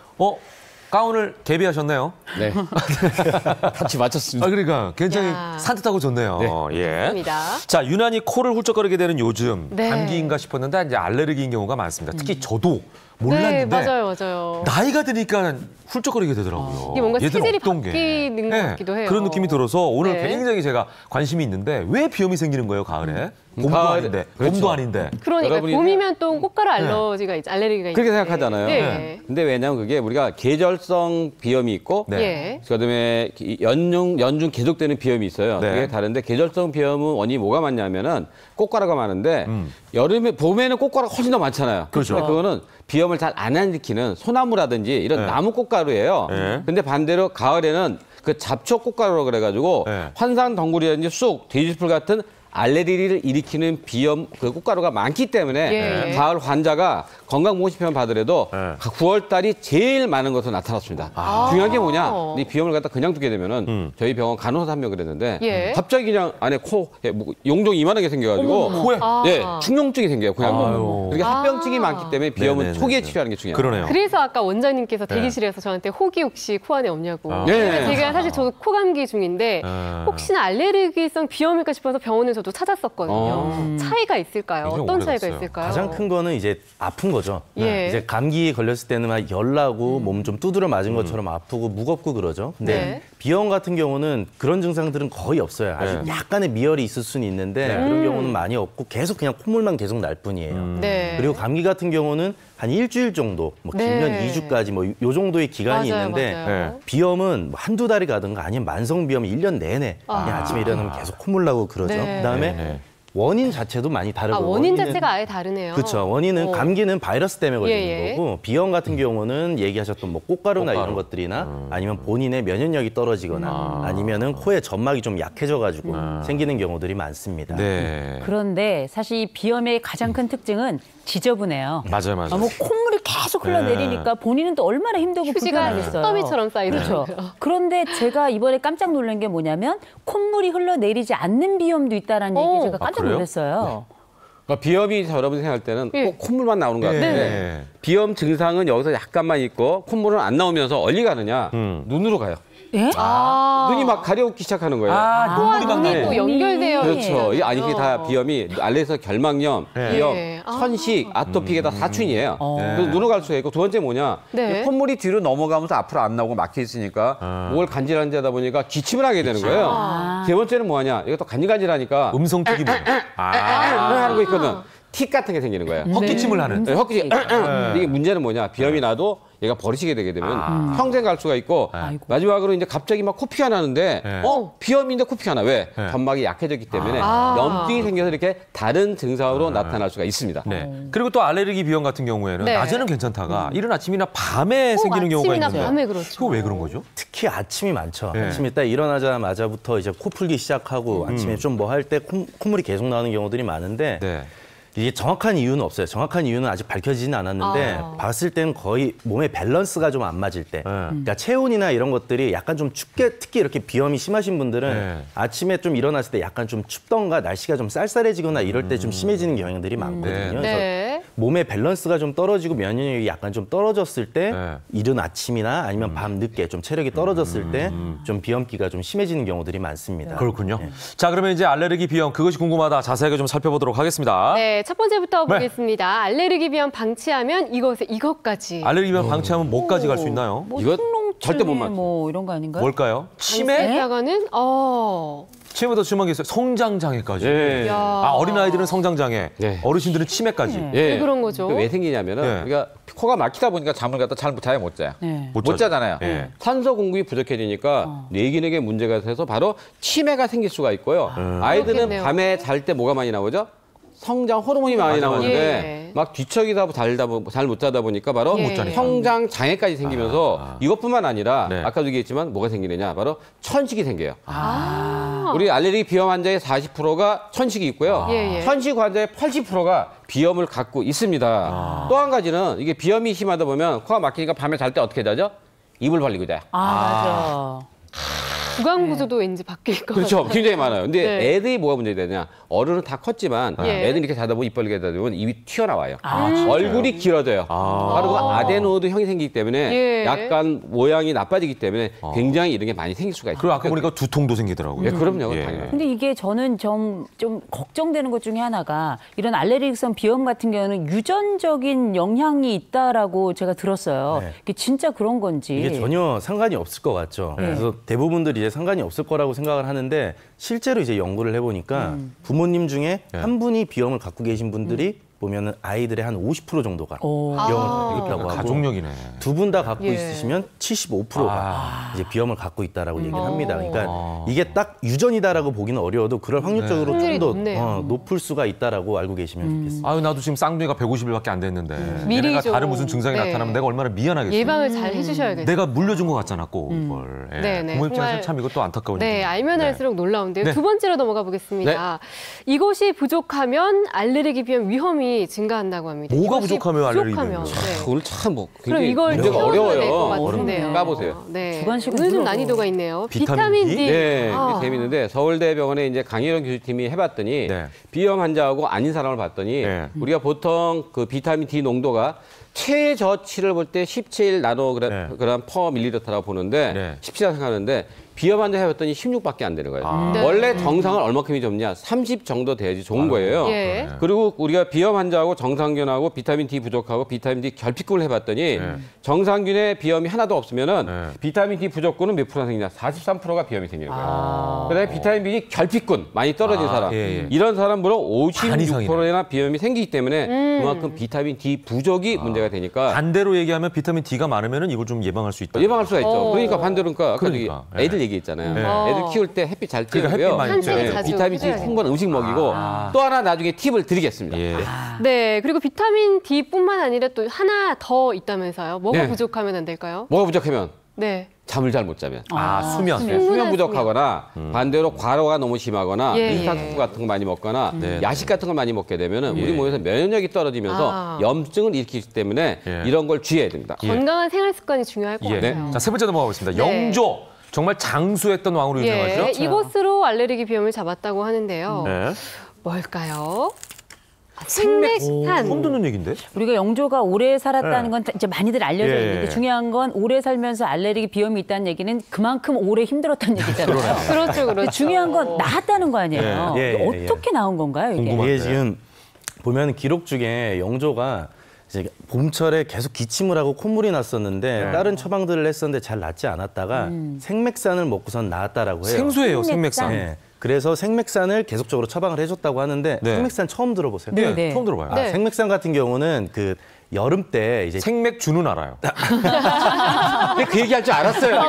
가운을 개비하셨네요. 네. 같이 맞췄습니다. 아, 그러니까 굉장히 야. 산뜻하고 좋네요. 예. 맞습니다. 자, 유난히 코를 훌쩍거리게 되는 요즘 네. 감기인가 싶었는데 이제 알레르기인 경우가 많습니다. 특히 저도 몰랐는데 네, 맞아요. 나이가 드니까 훌쩍거리게 되더라고요. 이게 뭔가 예전에 체질이 없던 게. 바뀌는 것 같기도 해요. 그런 느낌이 들어서 오늘 네. 굉장히 제가 관심이 있는데 왜 비염이 생기는 거예요, 가을에? 봄도 가을에- 아닌데, 그렇죠. 봄도 아닌데. 그러니까 여러분이 봄이면 또 꽃가루 알러지가 알레르기가 그렇게 있는데. 생각하잖아요. 네. 근데 왜냐하면 그게 우리가 계절성 비염이 있고 네. 예. 그다음에 연중 계속되는 비염이 있어요. 네. 그게 다른데 계절성 비염은 원인이 뭐가 많냐면은 꽃가루가 많은데 봄에는 꽃가루가 훨씬 더 많잖아요. 그렇죠. 근데 그거는 비염을 잘 안 일으키는 소나무라든지 이런 네. 나무 꽃가루예요. 네. 근데 반대로 가을에는 그 잡초 꽃가루라고 그래가지고 네. 환상 덩굴이라든지 쑥, 돼지풀 같은 알레르기를 일으키는 비염 그 꽃가루가 많기 때문에 예. 가을 환자가 건강보험식품 받으래도 네. 9월 달이 제일 많은 것으로 나타났습니다. 중요한 게 뭐냐? 이 비염을 갖다 그냥 두게 되면은 저희 병원 간호사 한 명 그랬는데 예. 갑자기 그냥 안에 코에 뭐 용종이 이만하게 생겨가지고 코에? 네, 충농증이 생겨요. 그냥 아유. 그러니까 합병증이 많기 때문에 비염은 네네네네. 초기에 치료하는 게 중요해요. 그러네요. 그래서 아까 원장님께서 대기실에서 저한테 호기 혹시 코 안에 없냐고. 아. 네. 제가 사실 저도 코감기 중인데 아. 혹시나 알레르기성 비염일까 싶어서 병원에 저도 저도 찾았었거든요. 차이가 있을까요? 어떤 차이가 있을까요? 가장 큰 거는 이제 아픈 거죠. 이제 감기 걸렸을 때는 막 열나고 몸 좀 두드려 맞은 것처럼 아프고 무겁고 그러죠. 근데 비염 같은 경우는 그런 증상들은 거의 없어요. 아주 약간의 미열이 있을 수는 있는데 그런 경우는 많이 없고 계속 그냥 콧물만 계속 날 뿐이에요. 그리고 감기 같은 경우는 한 일주일 정도, 뭐 길면 2주까지 뭐 요 정도의 기간이 있는데 비염은 뭐 한두 달이 가든가 아니면 만성 비염이 1년 내내 그냥 아침에 일어나면 계속 콧물 나고 그러죠. 그다음에 원인 자체도 많이 다르고 원인 자체가 아예 다르네요. 그렇죠. 원인은 감기는 바이러스 때문에 걸리는 거고 비염 같은 경우는 얘기하셨던 뭐 꽃가루나 이런 것들이나 아니면 본인의 면역력이 떨어지거나 아니면은 코에 점막이 좀 약해져가지고 생기는 경우들이 많습니다. 그런데 사실 이 비염의 가장 큰 특징은 지저분해요. 맞아요. 뭐 콧물이 계속 흘러내리니까 본인은 또 얼마나 힘들고 불편하겠어요. 더미처럼 쌓이더라고요. 그렇죠. 그런데 제가 이번에 깜짝 놀란 게 뭐냐면 콧물이 흘러내리지 않는 비염도 있다는 얘기에 제가 깜짝 놀랐어요. 그러니까 비염이 여러분이 생각할 때는 꼭 콧물만 나오는 것 같은데 비염 증상은 여기서 약간만 있고 콧물은 안 나오면서 어디 가느냐? 눈으로 가요. 눈이 막 가려우기 시작하는 거예요. 코와 눈이 또 연결되어 그렇죠. 이게 다 비염이 알레르기, 결막염, 비염, 천식, 아토피가 다 사춘이에요. 그래서 눈으로 갈 수가 있고 두 번째 뭐냐? 콧물이 뒤로 넘어가면서 앞으로 안 나오고 막혀 있으니까 목을 간질간질하다 보니까 기침을 하게 되는 거예요. 세 번째는 뭐하냐? 이것도 간질간질하니까 음성특이 뭐예요? 하는 거 있거든. 틱 같은 게 생기는 거예요. 헛기침을 하는. 헛기침. 이게 문제는 뭐냐? 비염이 나도 얘가 버리시게 되게 되면 평생 갈 수가 있고 마지막으로 이제 갑자기 막 코피가 나는데 비염인데 코피가 나. 왜? 점막이 약해졌기 때문에 염증이 생겨서 이렇게 다른 증상으로 나타날 수가 있습니다. 그리고 또 알레르기 비염 같은 경우에는 낮에는 괜찮다가 이른 아침이나 밤에 생기는 경우가 있는데 밤에 그렇죠. 그거 왜 그런 거죠? 특히 아침이 많죠. 아침에 딱 일어나자마자부터 이제 코 풀기 시작하고 아침에 좀 뭐 할 때 콧물이 계속 나오는 경우들이 많은데 이게 정확한 이유는 없어요. 정확한 이유는 아직 밝혀지지는 않았는데 봤을 때는 거의 몸의 밸런스가 좀 안 맞을 때 그러니까 체온이나 이런 것들이 약간 좀 춥게 특히 이렇게 비염이 심하신 분들은 아침에 좀 일어났을 때 약간 좀 춥던가 날씨가 좀 쌀쌀해지거나 이럴 때 좀 심해지는 경향들이 많거든요. 그래서 몸의 밸런스가 좀 떨어지고 면역력이 약간 좀 떨어졌을 때 이른 아침이나 아니면 밤 늦게 좀 체력이 떨어졌을 때 좀 비염기가 좀 심해지는 경우들이 많습니다. 그렇군요. 자, 그러면 이제 알레르기 비염 그것이 궁금하다 자세하게 좀 살펴보도록 하겠습니다. 첫 번째부터 보겠습니다. 알레르기 비염 방치하면 이것까지. 알레르기 비염 방치하면 뭐까지 갈 수 있나요? 뭐 이거 절대 못 맞죠. 뭐 이런 거 아닌가요? 뭘까요? 치매? 다가는 치매보다 심한 게 있어요. 성장장애까지. 어린아이들은 성장장애, 어르신들은 치매까지. 왜 그런 거죠? 왜 생기냐면은 우리가 코가 막히다 보니까 잠을 갖다 잘 못 자요. 못 자잖아요. 산소 공급이 부족해지니까 뇌기능에 문제가 돼서 바로 치매가 생길 수가 있고요. 아이들은 그렇겠네요. 밤에 잘 때 뭐가 많이 나오죠? 성장 호르몬이 많이 나오는데 막 뒤척이다 잘 못 자다 보니까 바로 성장 장애까지 생기면서 이것뿐만 아니라 아까도 얘기했지만 뭐가 생기느냐 바로 천식이 생겨요. 우리 알레르기 비염 환자의 40%가 천식이 있고요. 천식 환자의 80%가 비염을 갖고 있습니다. 또 한 가지는 이게 비염이 심하다 보면 코가 막히니까 밤에 잘 때 어떻게 자죠? 이불 벌리고 자요. 맞아. 구강 구조도 왠지 바뀔 것 같아요. 그렇죠. 굉장히 많아요. 근데 애들이 뭐가 문제가 되냐. 어른은 다 컸지만 애들이 이렇게 자다 보면 입 벌리게 되다 보면 입이 튀어나와요. 얼굴이 길어져요. 바로 그 아데노이드 형이 생기기 때문에 약간 모양이 나빠지기 때문에 굉장히 이런 게 많이 생길 수가 있어요. 그리고 아까 보니까 두통도 생기더라고요. 그럼요. 당연히. 근데 이게 저는 좀 걱정되는 것 중에 하나가 이런 알레르기성 비염 같은 경우는 유전적인 영향이 있다라고 제가 들었어요. 이게 진짜 그런 건지. 이게 전혀 상관이 없을 것 같죠. 그래서 대부분들이 이제 상관이 없을 거라고 생각을 하는데 실제로 이제 연구를 해보니까 부모님 중에 한 분이 비염을 갖고 계신 분들이 보면은 아이들의 한 50% 정도가 비염을 일으키고 하고 가족력이네. 두 분 다 갖고 있으시면 75%가 이제 비염을 갖고 있다라고 얘기를 합니다. 그러니까 이게 딱 유전이다라고 보기는 어려워도 그럴 확률적으로 좀 더 높을 수가 있다라고 알고 계시면 좋겠습니다. 아유 나도 지금 쌍둥이가 150일밖에 안 됐는데 미리 얘네가 다른 무슨 증상이 나타나면 내가 얼마나 미안하겠어요. 예방을 잘 해주셔야겠어요. 내가 물려준 것 같잖아, 꼭 이걸. 부모 입장에서 참 이것도 안타까우니까. 알면 할수록 놀라운데요. 두 번째로 넘어가 보겠습니다. 이것이 부족하면 알레르기 비염 위험이 증가한다고 합니다. 뭐가 부족하면 알레르기 비염? 오늘 참 그럼 이걸 문제가 어려워요. 같은데요. 까보세요. 오늘 좀 난이도가 있네요. 비타민 D. 재밌는데 서울대병원에 이제 강일원 교수팀이 해봤더니 비염 환자하고 아닌 사람을 봤더니 우리가 보통 그 비타민 D 농도가 최저치를 볼 때 17 나노그램 퍼 밀리리터라고 보는데 17이라고 생각하는데 비염 환자 해봤더니 16밖에 안 되는 거예요. 원래 정상을 얼마큼이 좋냐? 30 정도 돼야지 좋은 거예요. 예. 그리고 우리가 비염 환자하고 정상균하고 비타민 D 부족하고 비타민 D 결핍군을 해봤더니 정상균에 비염이 하나도 없으면은 비타민 D 부족군은 몇 프로나 생기냐? 43%가 비염이 생기는 거예요. 그다음에 비타민 B 결핍군 많이 떨어진 사람 이런 사람들은 56%나 비염이 생기기 때문에 그만큼 비타민 D 부족이 문제가 되니까 반대로 얘기하면 비타민 D가 많으면 이걸 좀 예방할 수 있다. 예방할 수가 있죠. 그러니까 반대로 아까 애들 얘기했잖아요. 애들 키울 때 햇빛 잘 쬐고요. 비타민 D 풍부한 음식 먹이고 또 하나 나중에 팁을 드리겠습니다. 네, 그리고 비타민 D뿐만 아니라 또 하나 더 있다면서요. 뭐가 부족하면 안 될까요? 뭐가 부족하면? 네. 잠을 잘 못 자면. 수면. 수면 부족하거나 반대로 과로가 너무 심하거나 인스턴트 같은 거 많이 먹거나 야식 같은 걸 많이 먹게 되면 우리 몸에서 면역력이 떨어지면서 염증을 일으키기 때문에 이런 걸 주의해야 됩니다. 건강한 생활 습관이 중요할 것 같아요. 자, 세 번째 넘어가 보겠습니다. 영조. 정말 장수했던 왕으로 유명하죠. 이것으로 알레르기 비염을 잡았다고 하는데요. 뭘까요? 생맥산. 처음 듣는 얘기인데? 우리가 영조가 오래 살았다는 건 이제 많이들 알려져 있는데 중요한 건 오래 살면서 알레르기 비염이 있다는 얘기는 그만큼 오래 힘들었다는 얘기잖아요. 그렇죠. 중요한 건 나았다는 거 아니에요. 어떻게 나온 건가요, 이게? 이게 지금 보면 기록 중에 영조가 이제 봄철에 계속 기침을 하고 콧물이 났었는데 다른 처방들을 했었는데 잘 낫지 않았다가 생맥산을 먹고선 나았다라고 해요. 생수예요, 생맥산. 네. 그래서 생맥산을 계속적으로 처방을 해줬다고 하는데 생맥산 처음 들어보세요? 네, 처음 들어봐요. 생맥산 같은 경우는 그 여름 때 이제 생맥주는 알아요. 근데 그 얘기할 줄 알았어요.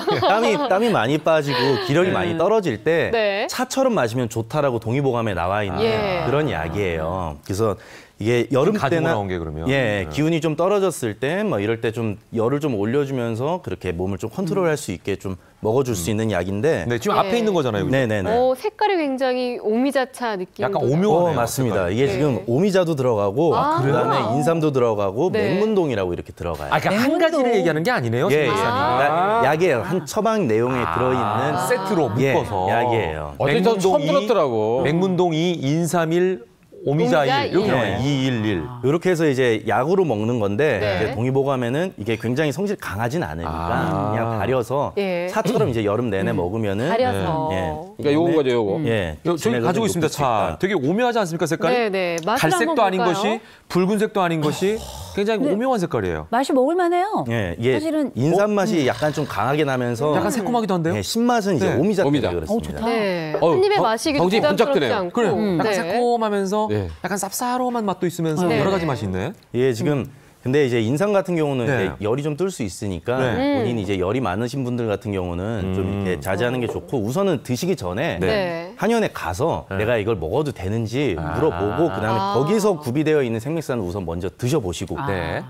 저도요. 땀이 많이 빠지고 기력이 많이 떨어질 때 차처럼 마시면 좋다라고 동의보감에 나와 있는 그런 약이에요. 그래서 이게 여름 때나 나온 게 그러면 기운이 좀 떨어졌을 때 뭐 이럴 때 좀 열을 좀 올려주면서 그렇게 몸을 좀 컨트롤할 수 있게 좀 먹어줄 수 있는 약인데 지금 앞에 있는 거잖아요. 네네네. 색깔이 굉장히 오미자차 느낌. 약간 오묘하네요. 맞습니다. 이게 지금 오미자도 들어가고 그다음에 인삼도 들어가고 맹문동이라고 이렇게 들어가요. 그러니까 한 가지를 얘기하는 게 아니네요. 약에 한 처방 내용에 들어있는 세트로 묶어서 약이에요. 어디서 처음 들었더라고. 맹문동 2, 인삼1, 오미자 1 이렇게 나와요. 211. 이렇게 해서 이제 약으로 먹는 건데 이제 동의보감에는 이게 굉장히 성질이 강하진 않으니까 그냥 가려서 차처럼 이제 여름 내내 먹으면은 가려서. 그러니까 요건 거죠, 요거. 저기 가지고 있습니다. 차. 되게 오묘하지 않습니까, 색깔이? 네. 갈색도 아닌 것이 붉은색도 아닌 것이 굉장히 오묘한 색깔이에요. 맛이 먹을만해요. 이게 사실은 인삼 맛이 약간 좀 강하게 나면서 약간 새콤하기도 한데요. 신맛은 이제 오미자 때문에 그렇습니다. 한 입에 마시기도 부담스럽지 않고. 그래요. 약간 새콤하면서 약간 쌉싸름한 맛도 있으면서 여러 가지 맛이 있네. 지금 근데 이제 인삼 같은 경우는 이제 열이 좀 뜰 수 있으니까 본인이 이제 열이 많으신 분들 같은 경우는 좀 이렇게 자제하는 게 좋고 우선은 드시기 전에 한의원에 가서 내가 이걸 먹어도 되는지 물어보고 그다음에 거기서 구비되어 있는 생맥산을 우선 먼저 드셔보시고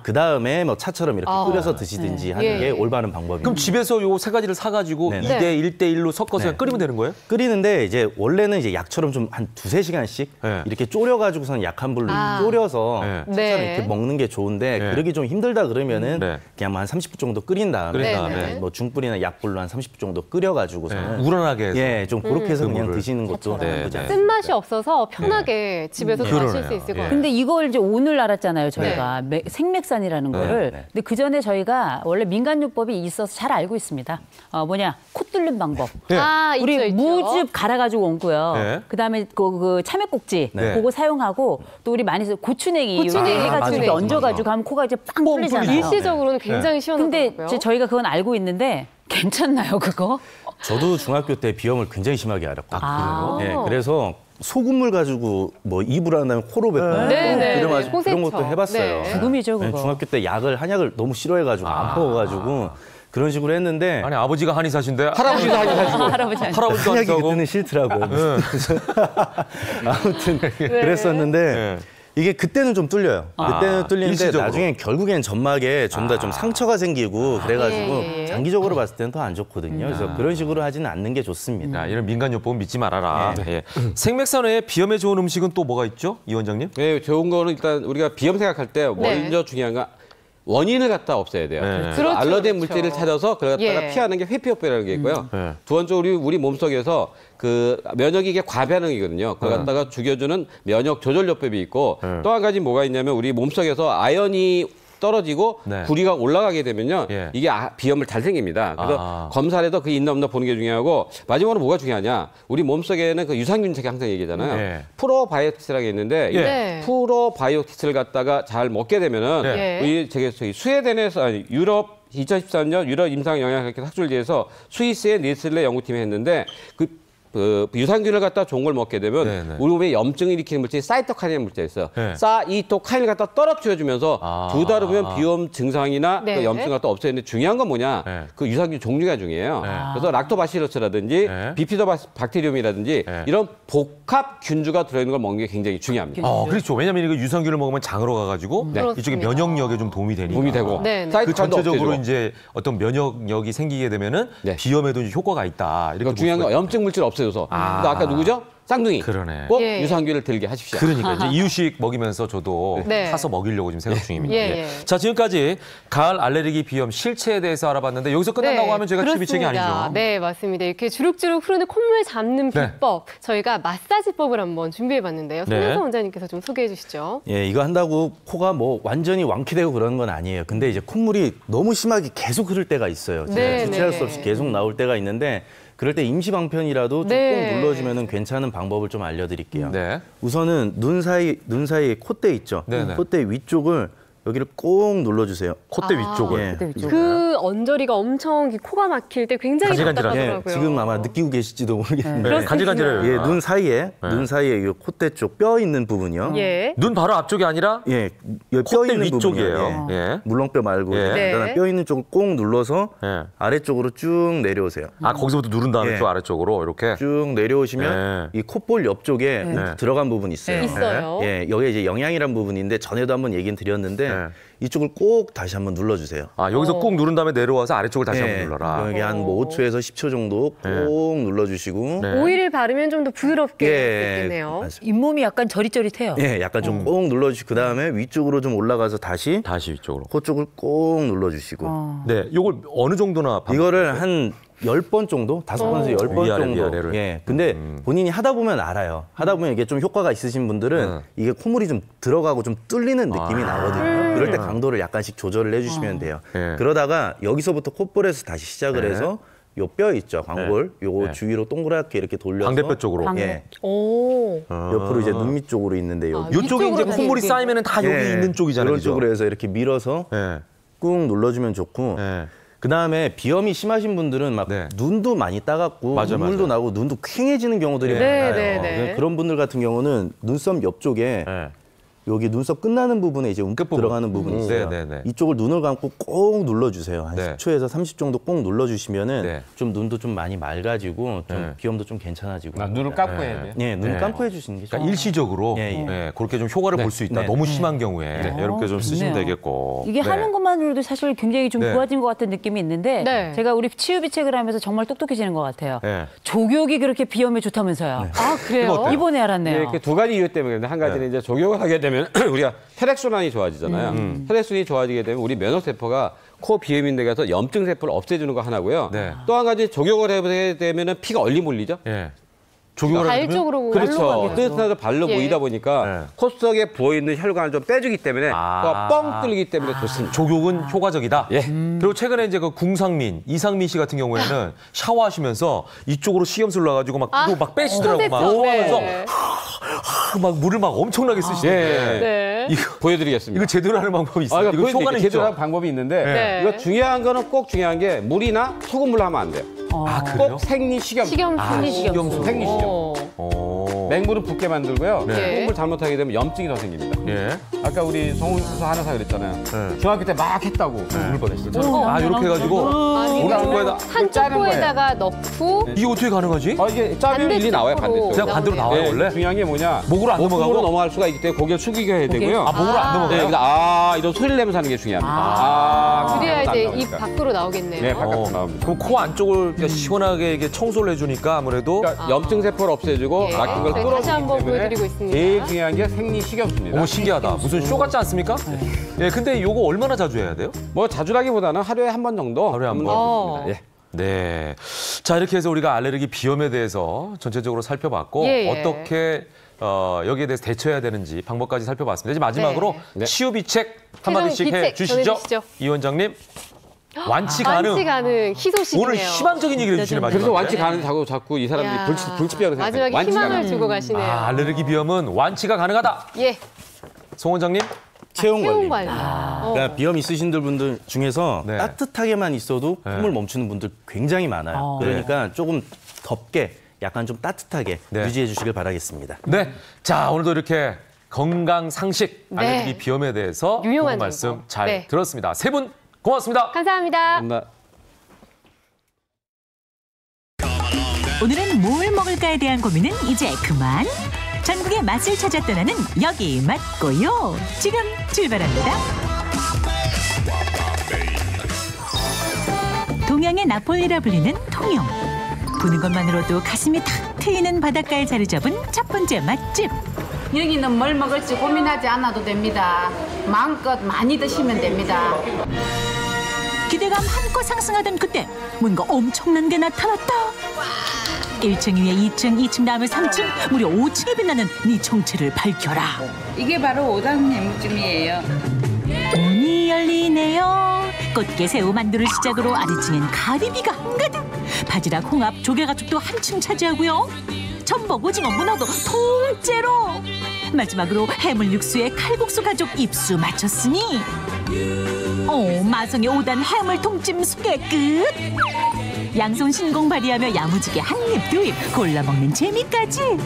그다음에 뭐 차처럼 이렇게 끓여서 드시든지 하는 게 올바른 방법입니다. 그럼 집에서 요 세 가지를 사가지고 2대 1대1로 섞어서 그냥 끓이면 되는 거예요? 끓이는데 이제 원래는 이제 약처럼 좀 한 2~3시간씩 이렇게 졸여가지고선 약한 불로 졸여서 차처럼 이렇게 먹는 게 좋은데 그러기 좀 힘들다 그러면은 그냥 한 30분 정도 끓인 다음에 뭐 중불이나 약불로 한 30분 정도 끓여가지고서는 우러나게 해서 좀 그렇게 해서 그냥 드시는 것도 나쁘지 않습니다. 쓴맛이 없어서 편하게 집에서 마실 수 있을 것 같아요. 근데 이걸 이제 오늘 알았잖아요, 저희가. 생맥산이라는 거를. 근데 그 전에 저희가 원래 민간요법이 있어서 잘 알고 있습니다. 코 뚫는 방법. 우리 무즙 갈아가지고 얹고요. 그다음에 그 참외꼭지 그거 사용하고 또 우리 많이 고추냉이 해가지고 얹어가지고 하면 코가 이제 빵 뚫리잖아요. 일시적으로는 굉장히 시원하더라고요. 근데 저희가 그건 알고 있는데 괜찮나요, 그거? 저도 중학교 때 비염을 굉장히 심하게 앓았거든요. 그래서 소금물 가지고 뭐 입으로 한 다음에 코로 뱉고 그런 것도 해봤어요. 죽음이죠, 그거. 중학교 때 한약을 너무 싫어해가지고 안 먹어가지고 그런 식으로 했는데 아니 아버지가 한의사신데 할아버지도 한의사시고 할아버지도 한약이 그때는 싫더라고요. 아무튼 그랬었는데 이게 그때는 좀 뚫려요. 그때는 뚫리는데 일시적으로. 나중엔 결국엔 점막에 좀 더 좀 상처가 생기고 그래가지고 장기적으로 봤을 때는 더 안 좋거든요. 그래서 그런 식으로 하지는 않는 게 좋습니다. 이런 민간요법은 믿지 말아라. 생맥산 외에 비염에 좋은 음식은 또 뭐가 있죠? 이 원장님? 네, 좋은 거는 일단 우리가 비염 생각할 때 먼저 중요한 건 원인을 갖다 없애야 돼요. 그렇죠, 알러된 물질을 찾아서 그걸 갖다가 피하는 게 회피요법이라는 게 있고요. 두 번째로 우리 몸속에서 그 면역이 이게 과반응이거든요. 그걸 갖다가 죽여주는 면역 조절요법이 있고 또 한 가지 뭐가 있냐면 우리 몸속에서 아연이 떨어지고 네. 부리가 올라가게 되면요. 예. 이게 비염을 잘 생깁니다. 그래서 검사를 해도 그게 있나 없나 보는 게 중요하고 마지막으로 뭐가 중요하냐. 우리 몸속에는 그 유산균 제가 항상 얘기하잖아요. 예. 프로바이오틱스라고 있는데 예. 프로바이오틱스를 갖다가 잘 먹게 되면은 우리 저기 스웨덴에서 아니 유럽 2014년 유럽 임상영양학회 학술지에서 스위스의 네슬레 연구팀이 했는데 그 유산균을 갖다 좋은 걸 먹게 되면 우리 몸에 염증을 일으키는 물질이 사이토카인이라는 물질이 있어요. 사이토카인을 갖다 떨어뜨려주면서 2달 후면 비염 증상이나 그 염증을 갖다 없애는데 중요한 건 뭐냐? 그 유산균 종류가 중요해요. 그래서 락토바실러스라든지 비피도박테리움이라든지 이런 복합 균주가 들어있는 걸 먹는 게 굉장히 중요합니다. 그렇죠. 왜냐하면 이거 유산균을 먹으면 장으로 가가지고 이쪽에 면역력에 좀 도움이 되니까. 도움이 되고. 그 전체적으로 이제 어떤 면역력이 생기게 되면은 비염에도 이제 효과가 있다. 이렇게 중요한 건 염증 물질 없애줘서. 아까 누구죠? 쌍둥이. 그러네. 꼭 유산균을 들게 하십시오. 그러니까 이제 이유식 먹이면서 저도 사서 먹이려고 지금 생각 중입니다. 자, 지금까지 가을 알레르기 비염 실체에 대해서 알아봤는데 여기서 끝난다고 하면 저희가 취비책이 아니죠. 네, 맞습니다. 이렇게 주룩주룩 흐르는 콧물 잡는 비법 저희가 마사지법을 한번 준비해봤는데요. 손현서 원장님께서 좀 소개해 주시죠. 예, 이거 한다고 코가 뭐 완전히 완쾌되고 그런 건 아니에요. 근데 이제 콧물이 너무 심하게 계속 흐를 때가 있어요. 주체할 수 없이 계속 나올 때가 있는데 그럴 때 임시방편이라도 좀 꼭 눌러주면 괜찮은 방법을 좀 알려드릴게요. 우선은 눈 사이 콧대 있죠. 콧대 위쪽을 여기를 꼭 눌러주세요. 콧대 위쪽을. 그 언저리가 엄청 코가 막힐 때 굉장히 답답하더라고요. 지금 아마 느끼고 계실지도 모르겠는데 간질간질해요. 예, 눈 사이에 이 콧대 쪽 뼈 있는 부분이요. 눈 바로 앞쪽이 아니라 뼈 있는 위쪽이에요. 물렁뼈 말고 그다음에 뼈 있는 쪽을 꼭 눌러서 아래쪽으로 쭉 내려오세요. 거기서부터 누른 다음에 쭉 아래쪽으로 이렇게 쭉 내려오시면 이 콧볼 옆쪽에 들어간 부분이 있어요. 예, 여기 이제 영양이란 부분인데 전에도 한번 얘기는 드렸는데 이쪽을 꼭 다시 한번 눌러주세요. 여기서 꼭 누른 다음에 내려와서 아래쪽을 다시 한번 눌러라. 여기 한 뭐 5초에서 10초 정도 꼭 눌러주시고. 오일을 바르면 좀 더 부드럽게 되겠네요. 잇몸이 약간 저릿저릿해요. 약간 좀 꼭 눌러주시고 그 다음에 위쪽으로 좀 올라가서 다시 위쪽으로. 코 쪽을 꼭 눌러주시고. 이걸 어느 정도나 이거를 한 10번 정도? 5번에서 10번 정도. 위아래를. 근데 본인이 하다 보면 알아요. 하다 보면 이게 좀 효과가 있으신 분들은 이게 콧물이 좀 들어가고 좀 뚫리는 느낌이 나거든요. 그럴 때 강도를 약간씩 조절을 해주시면 돼요. 그러다가 여기서부터 콧볼에서 다시 시작을 해서 요 뼈 있죠, 광골. 요거 주위로 동그랗게 이렇게 돌려서 광대뼈 쪽으로. 옆으로 이제 눈 밑 쪽으로 있는데 여기. 이쪽에 이제 콧물이 쌓이면은 다 여기 있는 쪽이잖아요. 그런 쪽으로 해서 이렇게 밀어서 꾹 눌러주면 좋고. 그 다음에 비염이 심하신 분들은 막 눈도 많이 따갑고 눈물도 나고 눈도 퀭해지는 경우들이 많아요. 그런 분들 같은 경우는 눈썹 옆쪽에 여기 눈썹 끝나는 부분에 이제 움푹 들어가는 부분이 있어요. 이쪽을 눈을 감고 꼭 눌러주세요. 한 10초에서 30 정도 꼭 눌러주시면은 좀 눈도 좀 많이 맑아지고 좀 비염도 좀 괜찮아지고. 눈을 감고 해야 돼요? 눈을 감고 해주시는 게 좋아요. 그러니까 일시적으로 그렇게 좀 효과를 볼 수 있다. 너무 심한 경우에 이렇게 좀 쓰시면 되겠고. 이게 하는 것만으로도 사실 굉장히 좀 좋아진 것 같은 느낌이 있는데 제가 우리 치유비책을 하면서 정말 똑똑해지는 것 같아요. 족욕이 그렇게 비염에 좋다면서요. 그래요? 이번에 알았네요. 이렇게 두 가지 이유 때문에 그런데 한 가지는 이제 족욕을 하게 되면 우리가 혈액순환이 좋아지잖아요. 혈액순환이 좋아지게 되면 우리 면역세포가 코 비염인데 가서 염증 세포를 없애주는 거 하나고요. 또 한 가지 족욕을 해보게 되면은 피가 얼리 몰리죠. 발 쪽으로 그렇죠. 뜨뜻해서 발로 모이다 보니까 코 속에 부어있는 혈관을 좀 빼주기 때문에 코가 뻥 뚫리기 때문에 좋습니다. 족욕은 효과적이다. 그리고 최근에 이제 그 궁상민, 이상민 씨 같은 경우에는 샤워하시면서 이쪽으로 식염술 놔가지고 막 이거 막 빼시더라고 막 하면서 막 물을 막 엄청나게 쓰시는데 이거 보여드리겠습니다. 이거 제대로 하는 방법이 있어요. 이거 효과는 있죠. 제대로 하는 방법이 있는데 이거 중요한 거는 꼭 중요한 게 물이나 소금물로 하면 안 돼요. 그래요? 꼭 생리식염수. 생리식염수. 맹물은 붓게 만들고요. 소금물 잘못하게 되면 염증이 더 생깁니다. 아까 우리 송은수 하나사 그랬잖아요. 중학교 때 막 했다고 울 뻔했어요. 이렇게 해가지고 한쪽 코에다가 넣고 이게 어떻게 가능하지? 이게 짜면 일리 나와요, 반대쪽으로. 그냥 반대로 나와요, 원래? 중요한 게 뭐냐? 목으로 안 넘어가고? 넘어갈 수가 있기 때문에 고개를 숙이게 해야 되고요. 목으로 안 넘어가요? 이런 소리를 내면서 하는 게 중요합니다. 그래야 이제 입 밖으로 나오겠네요. 네, 바깥으로 나옵니다. 그럼 코 안쪽을 시원하게 이게 청소를 해주니까 아무래도 염증 세포를 없애주고 막힌 걸 다시 한번 뚫어주기 때문에 보여드리고 있습니다. 제일 중요한 게 생리식염수입니다. 너무 신기하다. 무슨 쇼 같지 않습니까? 근데 요거 얼마나 자주 해야 돼요? 뭐 자주라기보다는 하루에 한 번 정도. 하루에 한 번. 네. 자, 이렇게 해서 우리가 알레르기 비염에 대해서 전체적으로 살펴봤고 어떻게 여기에 대해서 대처해야 되는지 방법까지 살펴봤습니다. 이제 마지막으로 치유비책 한마디씩 해주시죠. 이 원장님. 완치 가능. 희소식이네요. 오늘 희망적인 얘기를 해주시네 마지막에. 그래서 완치 가능 자꾸 이 사람들이 불치병을 생각해요. 마지막에 희망을 주고 가시네요. 알레르기 비염은 완치가 가능하다. 예. 송 원장님. 체온 관리. 그러니까 비염 있으신 분들 중에서 따뜻하게만 있어도 콧물 멈추는 분들 굉장히 많아요. 그러니까 조금 덥게 약간 좀 따뜻하게 유지해 주시길 바라겠습니다. 네. 자, 오늘도 이렇게 건강 상식 알레르기 비염에 대해서 유용한 말씀 잘 들었습니다. 세 분 고맙습니다. 감사합니다. 오늘은 뭘 먹을까에 대한 고민은 이제 그만. 전국의 맛을 찾아 떠나는 여기 맛고요. 지금 출발합니다. 동양의 나폴리라 불리는 통영. 보는 것만으로도 가슴이 탁 트이는 바닷가에 자리 잡은 첫 번째 맛집. 여기는 뭘 먹을지 고민하지 않아도 됩니다. 마음껏 많이 드시면 됩니다. 기대감 한껏 상승하던 그때 뭔가 엄청난 게 나타났다. 1층 위에 2층, 2층 다음에 3층, 무려 5층에 빛나는 네 정체를 밝혀라. 이게 바로 5단 해물찜이에요. 문이 열리네요. 꽃게 새우 만두를 시작으로 아래층엔 가리비가 한가득. 바지락, 홍합, 조개가죽도 한층 차지하고요. 전복, 오징어, 문어도 통째로. 마지막으로 해물 육수에 칼국수 가족 입수 마쳤으니 마성의 5단 해물 통찜 소개 끝. 양손 신공 발휘하며 야무지게 한 입, 두 입 골라 먹는 재미까지.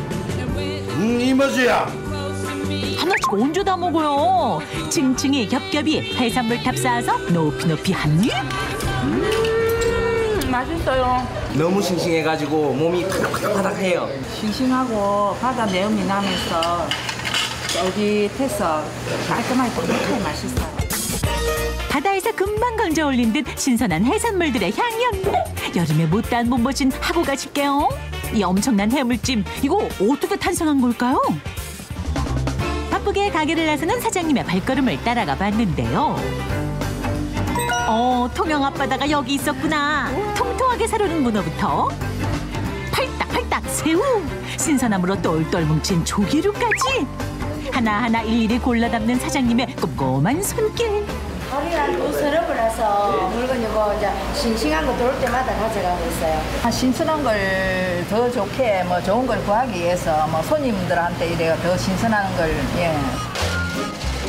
이 맛이야. 하나씩 언제 다 먹어요. 층층이 겹겹이 해산물탑 쌓아서 높이 한 입. 맛있어요. 너무 싱싱해가지고 몸이 바닥바닥해요. 싱싱하고 바다 내음이 나면서 쫄깃해서 깔끔하게 쫀득하게 맛있어요. 바다에서 금방 건져 올린 듯 신선한 해산물들의 향연. 여름에 못다한 몸보신 하고 가실게요. 이 엄청난 해물찜, 이거 어떻게 탄생한 걸까요? 바쁘게 가게를 나서는 사장님의 발걸음을 따라가 봤는데요. 통영 앞바다가 여기 있었구나. 통통하게 살아오른 문어부터 팔딱팔딱 새우, 신선함으로 똘똘 뭉친 조개류까지 하나하나 일일이 골라 담는 사장님의 꼼꼼한 손길. 허리랑 또 서럽을 해서 물건이고 이제 싱싱한 거 들어올 때마다 가져가고 있어요. 신선한 걸 더 좋게 뭐 좋은 걸 구하기 위해서 뭐 손님들한테 이래가 더 신선한 걸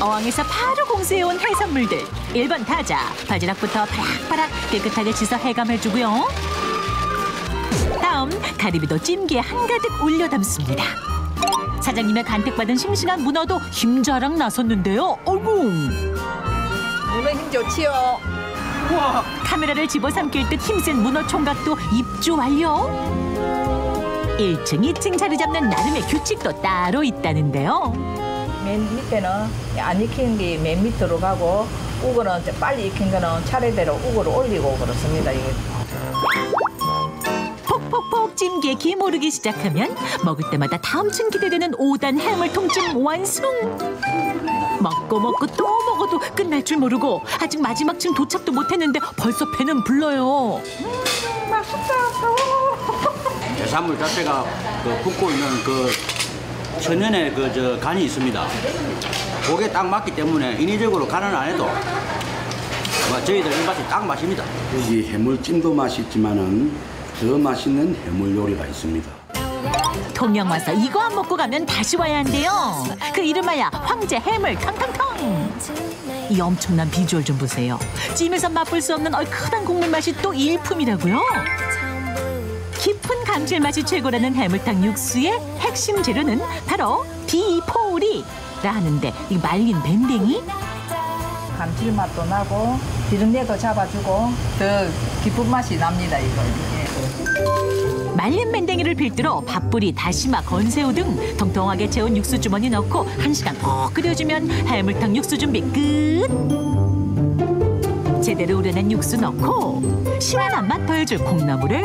어항에서 바로 공수해온 해산물들. 1번 타자, 바지락부터 바락바락 깨끗하게 씻어 해감해주고요. 다음 가리비도 찜기에 한가득 올려 담습니다. 사장님의 간택받은 싱싱한 문어도 힘자랑 나섰는데요. 어이구! 문어 힘 좋지요. 우와! 카메라를 집어삼킬 듯 힘센 문어 총각도 입주 완료. 1층, 2층 자리 잡는 나름의 규칙도 따로 있다는데요. 맨 밑에는 안 익힌 게 맨 밑으로 가고 우거는 빨리 익힌 거는 차례대로 우거를 올리고 그렇습니다. 이게. 폭폭폭 찜기에 김 오르기 시작하면 먹을 때마다 다음 층 기대되는 5단 해물 통찜 완성. 먹고 또 먹어도 끝날 줄 모르고 아직 마지막 층 도착도 못했는데 벌써 배는 불러요. 맛있다. 해산물 자체가 붓고 있는 천연의 간이 있습니다. 고기에 딱 맞기 때문에 인위적으로 간을 안 해도 저희들 입맛이 딱 맞습니다. 이 해물찜도 맛있지만은 더 맛있는 해물 요리가 있습니다. 통영 와서 이거 안 먹고 가면 다시 와야 한대요. 그 이름하여 황제 해물 탕탕탕. 이 엄청난 비주얼 좀 보세요. 찜에서 맛볼 수 없는 얼큰한 국물 맛이 또 일품이라고요. 깊은 감칠맛이 최고라는 해물탕 육수의 핵심 재료는 바로 비포리라 하는데 이 말린 밴댕이? 감칠맛도 나고 비린내도 잡아주고 더 깊은 맛이 납니다. 이거. 말린 밴댕이를 필두로 밥뿌리, 다시마, 건새우 등 통통하게 채운 육수 주머니 넣고 1시간 푹 끓여주면 해물탕 육수 준비 끝. 제대로 우려낸 육수 넣고 시원한 맛 더해줄 콩나물을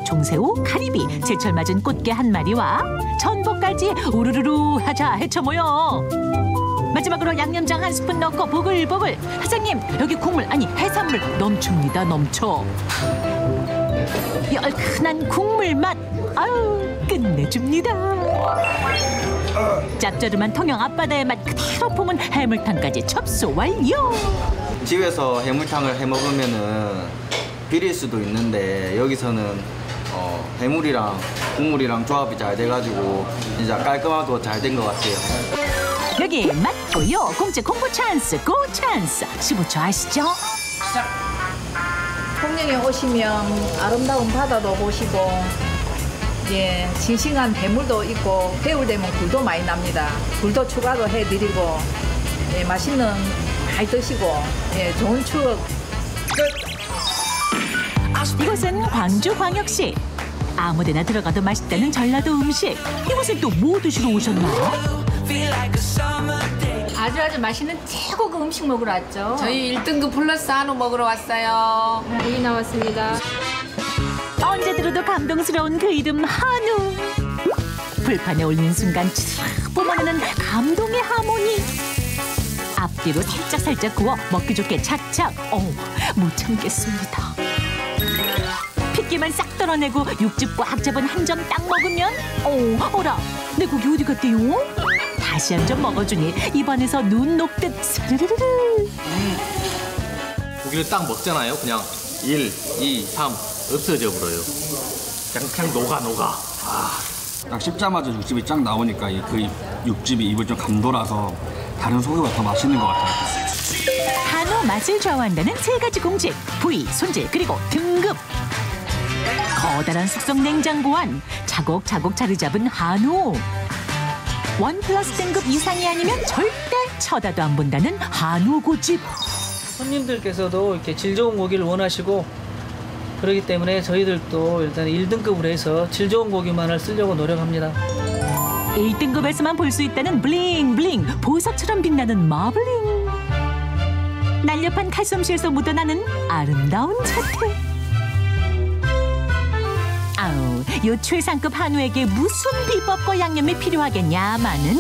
종새우, 가리비, 제철 맞은 꽃게 한 마리와 전복까지 우르르르 하자 헤쳐 모여. 마지막으로 양념장 한 스푼 넣고 보글보글. 사장님, 여기 국물 아니 해산물 넘칩니다. 넘쳐. 이 얼큰한 국물 맛, 아유 끝내줍니다. 짭조름한 통영 앞바다의 맛 그대로 품은 해물탕까지 접수 완료. 집에서 해물탕을 해 먹으면은 비릴 수도 있는데 여기서는 해물이랑 국물이랑 조합이 잘 돼가지고 진짜 깔끔하고 잘 된 것 같아요. 여기 맛보요 공채 공부 찬스 고 찬스 15초 아시죠? 통영에 오시면 아름다운 바다도 보시고 예, 싱싱한 해물도 있고 겨울 되면 굴도 많이 납니다. 굴도 추가도 해드리고 예, 맛있는 많이 드시고 예, 좋은 추억. 이곳은 광주광역시. 아무데나 들어가도 맛있다는 전라도 음식. 이곳에 또 뭐 드시러 오셨나요? 아주 맛있는 최고급 음식 먹으러 왔죠. 저희 1등급 플러스 한우 먹으러 왔어요. 여기 나왔습니다. 언제 들어도 감동스러운 그 이름 한우. 불판에 올리는 순간 촤악 뿜어내는 감동의 하모니. 앞뒤로 살짝 구워 먹기 좋게 착착. 못 참겠습니다. 핏기만 싹 떨어내고 육즙 꽉 잡은 한 점 딱 먹으면 어라 내 고기 어디 갔대요? 다시 한 점 먹어주니 입안에서 눈 녹듯 스르르르. 고기를 딱 먹잖아요. 그냥 1, 2, 3 없어져 버려요. 그냥 녹아. 딱 씹자마자 육즙이 쫙 나오니까 그 육즙이 입을 좀 감돌아서 다른 소고기보다 더 맛있는 것 같아요. 한우 맛을 좌우한다는 세 가지 공식, 부위, 손질, 그리고 등급. 커다란 숙성 냉장고 안 차곡차곡 자리 잡은 한우. 1+ 등급 이상이 아니면 절대 쳐다도 안 본다는 한우 고집. 손님들께서도 이렇게 질 좋은 고기를 원하시고 그렇기 때문에 저희들도 일단 1등급으로 해서 질 좋은 고기만을 쓰려고 노력합니다. 1등급에서만 볼 수 있다는 블링블링, 보석처럼 빛나는 마블링. 날렵한 칼솜씨에서 묻어나는 아름다운 자태. 요 최상급 한우에게 무슨 비법과 양념이 필요하겠냐마는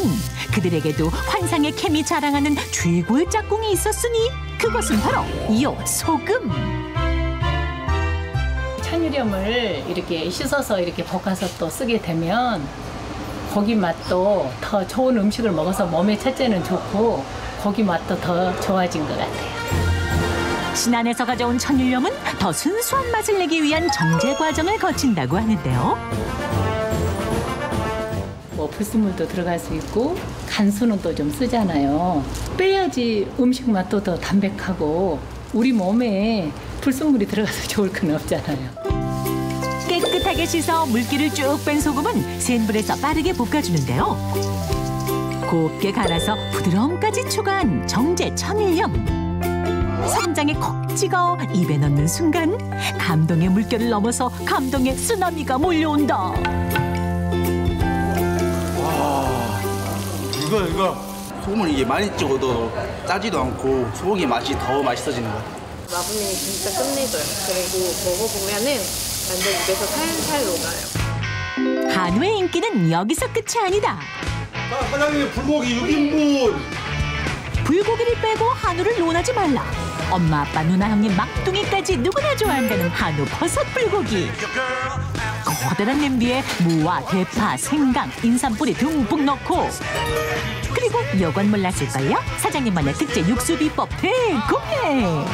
그들에게도 환상의 케미 자랑하는 최고의 짝꿍이 있었으니 그것은 바로 요 소금. 천일염을 이렇게 씻어서 이렇게 볶아서 또 쓰게 되면 고기 맛도 더 좋은 음식을 먹어서 몸에 첫째는 좋고 고기 맛도 더 좋아진 것 같아요. 신안에서 가져온 천일염은 더 순수한 맛을 내기 위한 정제 과정을 거친다고 하는데요. 불순물도 들어갈 수 있고 간수는 또 좀 쓰잖아요. 빼야지 음식 맛도 더 담백하고 우리 몸에 불순물이 들어가서 좋을 건 없잖아요. 깨끗하게 씻어 물기를 쭉 뺀 소금은 센 불에서 빠르게 볶아주는데요. 곱게 갈아서 부드러움까지 추가한 정제 천일염. 선장에 콕 찍어 입에 넣는 순간 감동의 물결을 넘어서 감동의 쓰나미가 몰려온다. 와, 이거 소금을 이게 많이 찍어도 짜지도 않고 소고기 맛이 더 맛있어지는 것 같아요. 마블링이 진짜 끝내줘요. 그리고 먹어보면은 완전 입에서 살살 녹아요. 한우의 인기는 여기서 끝이 아니다. 자, 사장님 불고기 6인분. 불고기를 빼고 한우를 논하지 말라. 엄마, 아빠, 누나, 형님, 막둥이까지 누구나 좋아한다는 한우 버섯 불고기. 커다란 냄비에 무와 대파, 생강, 인삼뿌리 듬뿍 넣고 그리고 여관 몰랐을걸요? 사장님만의 특제 육수 비법 대공개!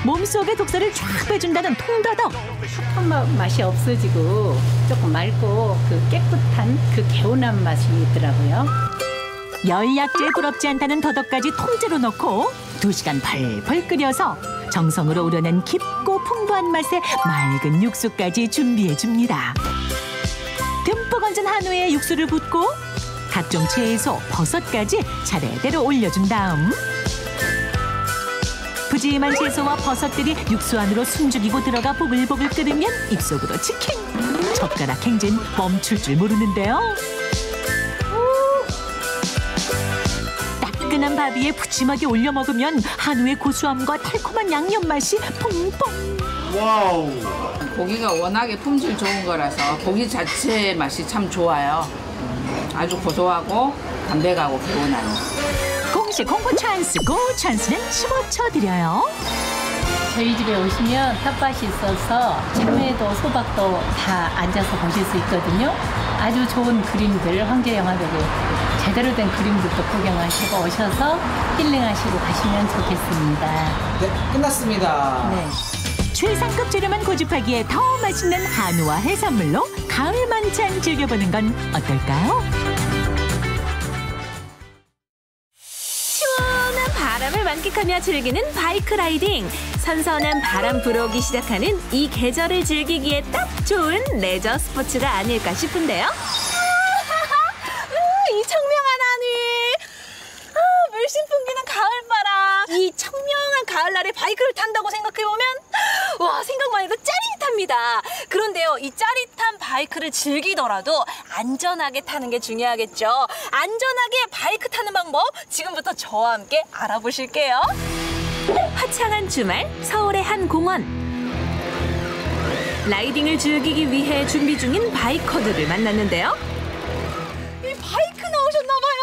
몸속의 독소를 쫙 빼준다는 통다덕. 섭한 맛이 없어지고 조금 맑고 그 깨끗한 그 개운한 맛이 있더라고요. 열약제에 부럽지 않다는 더덕까지 통째로 넣고 2시간 펄펄 끓여서 정성으로 우려낸 깊고 풍부한 맛의 맑은 육수까지 준비해줍니다. 듬뿍 얹은 한우에 육수를 붓고 각종 채소, 버섯까지 차례대로 올려준 다음 푸짐한 채소와 버섯들이 육수 안으로 숨죽이고 들어가 보글보글 끓으면 입속으로 치킨! 젓가락 행진 멈출 줄 모르는데요. 따끈한 밥 위에 푸짐하게 올려 먹으면 한우의 고소함과 달콤한 양념 맛이 퐁퐁. 와우. 고기가 워낙에 품질 좋은 거라서 고기 자체의 맛이 참 좋아요. 아주 고소하고 담백하고 개운하요. 공식 홍보 찬스 고 찬스는 15초 드려요. 저희 집에 오시면 텃밭이 있어서 참외도 소박도 다 앉아서 보실 수 있거든요. 아주 좋은 그림들 황제 영화벽에 제대로 된 그림부터 구경하시고 오셔서 힐링하시고 가시면 좋겠습니다. 네, 끝났습니다. 네. 최상급 재료만 고집하기에 더 맛있는 한우와 해산물로 가을 만찬 즐겨보는 건 어떨까요? 시원한 바람을 만끽하며 즐기는 바이크 라이딩. 선선한 바람 불어오기 시작하는 이 계절을 즐기기에 딱 좋은 레저 스포츠가 아닐까 싶은데요. 이 청명한 하늘, 물씬 풍기는 가을바람. 이 청명한 가을날에 바이크를 탄다고 생각해보면 와, 생각만 해도 짜릿합니다. 그런데요, 이 짜릿한 바이크를 즐기더라도 안전하게 타는 게 중요하겠죠. 안전하게 바이크 타는 방법 지금부터 저와 함께 알아보실게요. 화창한 주말 서울의 한 공원. 라이딩을 즐기기 위해 준비 중인 바이커들을 만났는데요. 이 바이크 나오셨나봐요.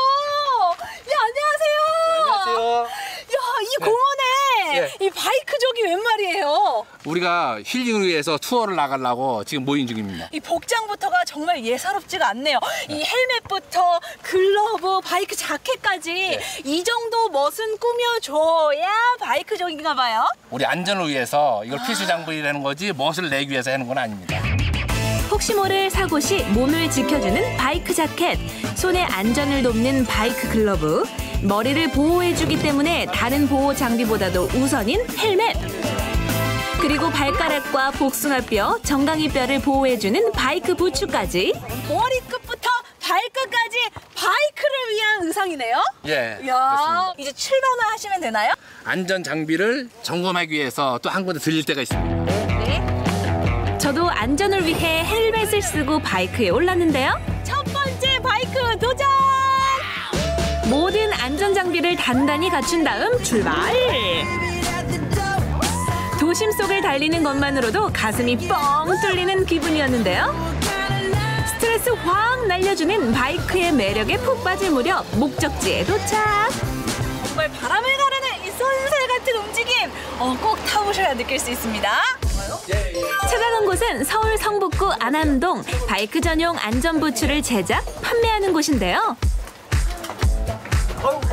야, 안녕하세요. 안녕하세요. 야, 이 공원에 이 바이크족이 웬 말이에요? 우리가 힐링을 위해서 투어를 나가려고 지금 모임 중입니다. 이 복장부터가 정말 예사롭지가 않네요. 이 헬멧부터 글러브, 바이크 자켓까지 이 정도 멋은 꾸며줘야 바이크족인가 봐요. 우리 안전을 위해서 이걸 필수 장비라는 거지 멋을 내기 위해서 하는 건 아닙니다. 혹시 모를 사고 시 몸을 지켜주는 바이크 자켓, 손의 안전을 돕는 바이크 글러브, 머리를 보호해주기 때문에 다른 보호 장비보다도 우선인 헬멧, 그리고 발가락과 복숭아뼈, 정강이뼈를 보호해주는 바이크 부츠까지. 머리끝부터 발끝까지 바이크를 위한 의상이네요. 예, 이야, 그렇습니다. 이제 출발만 하시면 되나요? 안전 장비를 점검하기 위해서 또 한 군데 들릴 때가 있습니다. 저도 안전을 위해 헬멧을 쓰고 바이크에 올랐는데요. 첫 번째 바이크 도전! 모든 안전 장비를 단단히 갖춘 다음 출발! 도심 속을 달리는 것만으로도 가슴이 뻥 뚫리는 기분이었는데요. 스트레스 확 날려주는 바이크의 매력에 푹 빠질 무렵 목적지에 도착! 정말 바람을 가르는 이 쏜살 같은 움직임 꼭 타보셔야 느낄 수 있습니다. 찾아간 곳은 서울 성북구 안암동 바이크 전용 안전부츠를 제작, 판매하는 곳인데요.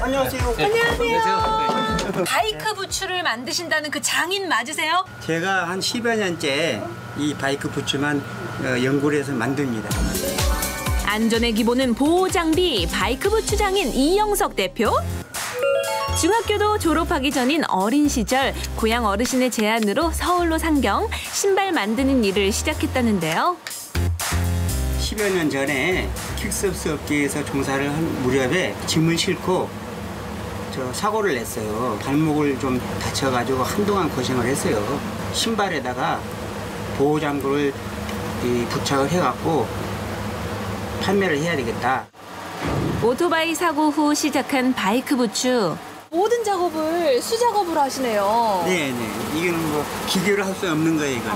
안녕하세요. 안녕하세요. 바이크 부츠를 만드신다는 그 장인 맞으세요? 제가 한 10여 년째 이 바이크 부츠만 연구를 해서 만듭니다. 안전의 기본은 보호 장비, 바이크 부츠 장인 이영석 대표. 중학교도 졸업하기 전인 어린 시절 고향 어르신의 제안으로 서울로 상경, 신발 만드는 일을 시작했다는데요. 10여 년 전에 킥서비스 업계에서 종사를 한 무렵에 짐을 싣고 사고를 냈어요. 발목을 좀 다쳐가지고 한동안 고생을 했어요. 신발에다가 보호장구를 부착을 해갖고 판매를 해야 되겠다. 오토바이 사고 후 시작한 바이크 부츠. 모든 작업을 수작업으로 하시네요. 네네. 이거는 뭐 기계로 할 수 없는 거예요, 이건.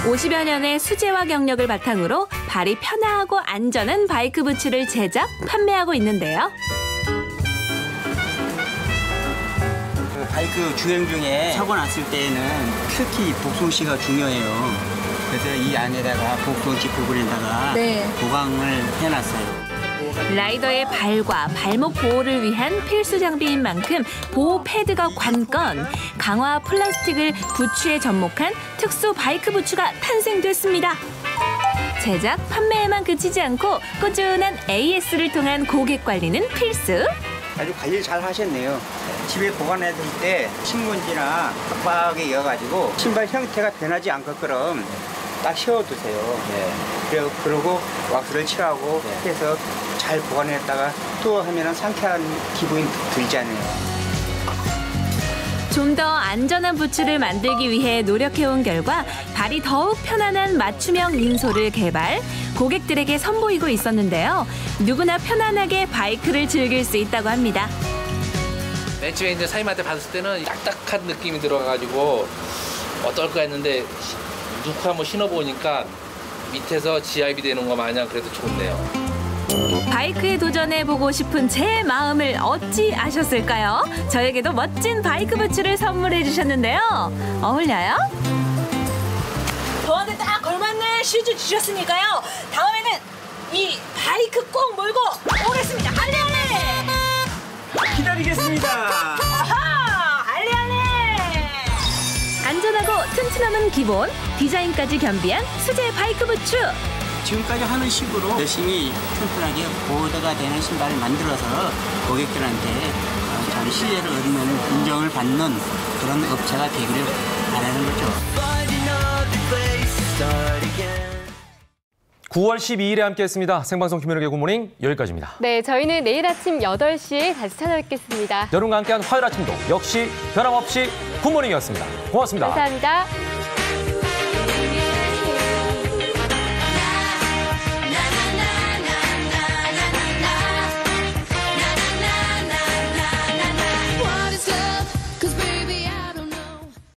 50여 년의 수제화 경력을 바탕으로 발이 편하고 안전한 바이크 부츠를 제작, 판매하고 있는데요. 바이크 주행 중에 사고 났을 때에는 특히 복송씨가 중요해요. 그래서 이 안에다가 복송씨 부분에다가 보강을 해놨어요. 라이더의 발과 발목 보호를 위한 필수 장비인 만큼 보호 패드가 관건, 강화 플라스틱을 부츠에 접목한 특수 바이크 부츠가 탄생됐습니다. 제작, 판매에만 그치지 않고 꾸준한 AS를 통한 고객 관리는 필수. 아주 관리를 잘 하셨네요. 집에 보관해둘 때 신문지나 빡빡하게 이어가지고 신발 형태가 변하지 않게끔 딱 씌워두세요. 그리고 왁스를 칠하고 해서 잘 보관했다가 투어하면 상쾌한 기분이 들잖아요. 좀 더 안전한 부츠를 만들기 위해 노력해온 결과 발이 더욱 편안한 맞춤형 인솔을 개발, 고객들에게 선보이고 있었는데요. 누구나 편안하게 바이크를 즐길 수 있다고 합니다. 맨 처음에 이제 사장님한테 받았을 때는 딱딱한 느낌이 들어가지고 어떨까 했는데 놓고 한번 신어보니까 밑에서 지압이 되는 거 마냥 그래도 좋네요. 바이크에 도전해보고 싶은 제 마음을 어찌 아셨을까요? 저에게도 멋진 바이크 부츠를 선물해 주셨는데요. 어울려요? 저한테 딱 걸맞는 슈즈 주셨으니까요. 다음에는 이 바이크 꼭 몰고 오겠습니다. 할래 할래. 기다리겠습니다. 아하, 할래 할래. 안전하고 튼튼함은 기본, 디자인까지 겸비한 수제 바이크 부츠. 지금까지 하는 식으로 열심히 튼튼하게 보호대가 되는 신발을 만들어서 고객들한테 잘 신뢰를 얻는 인정을 받는 그런 업체가 되기를 바라는 거죠. 9월 12일에 함께했습니다. 생방송 김현욱의 굿모닝 여기까지입니다. 네, 저희는 내일 아침 8시에 다시 찾아뵙겠습니다. 여러분과 함께한 화요일 아침도 역시 변함없이 굿모닝이었습니다. 고맙습니다. 감사합니다.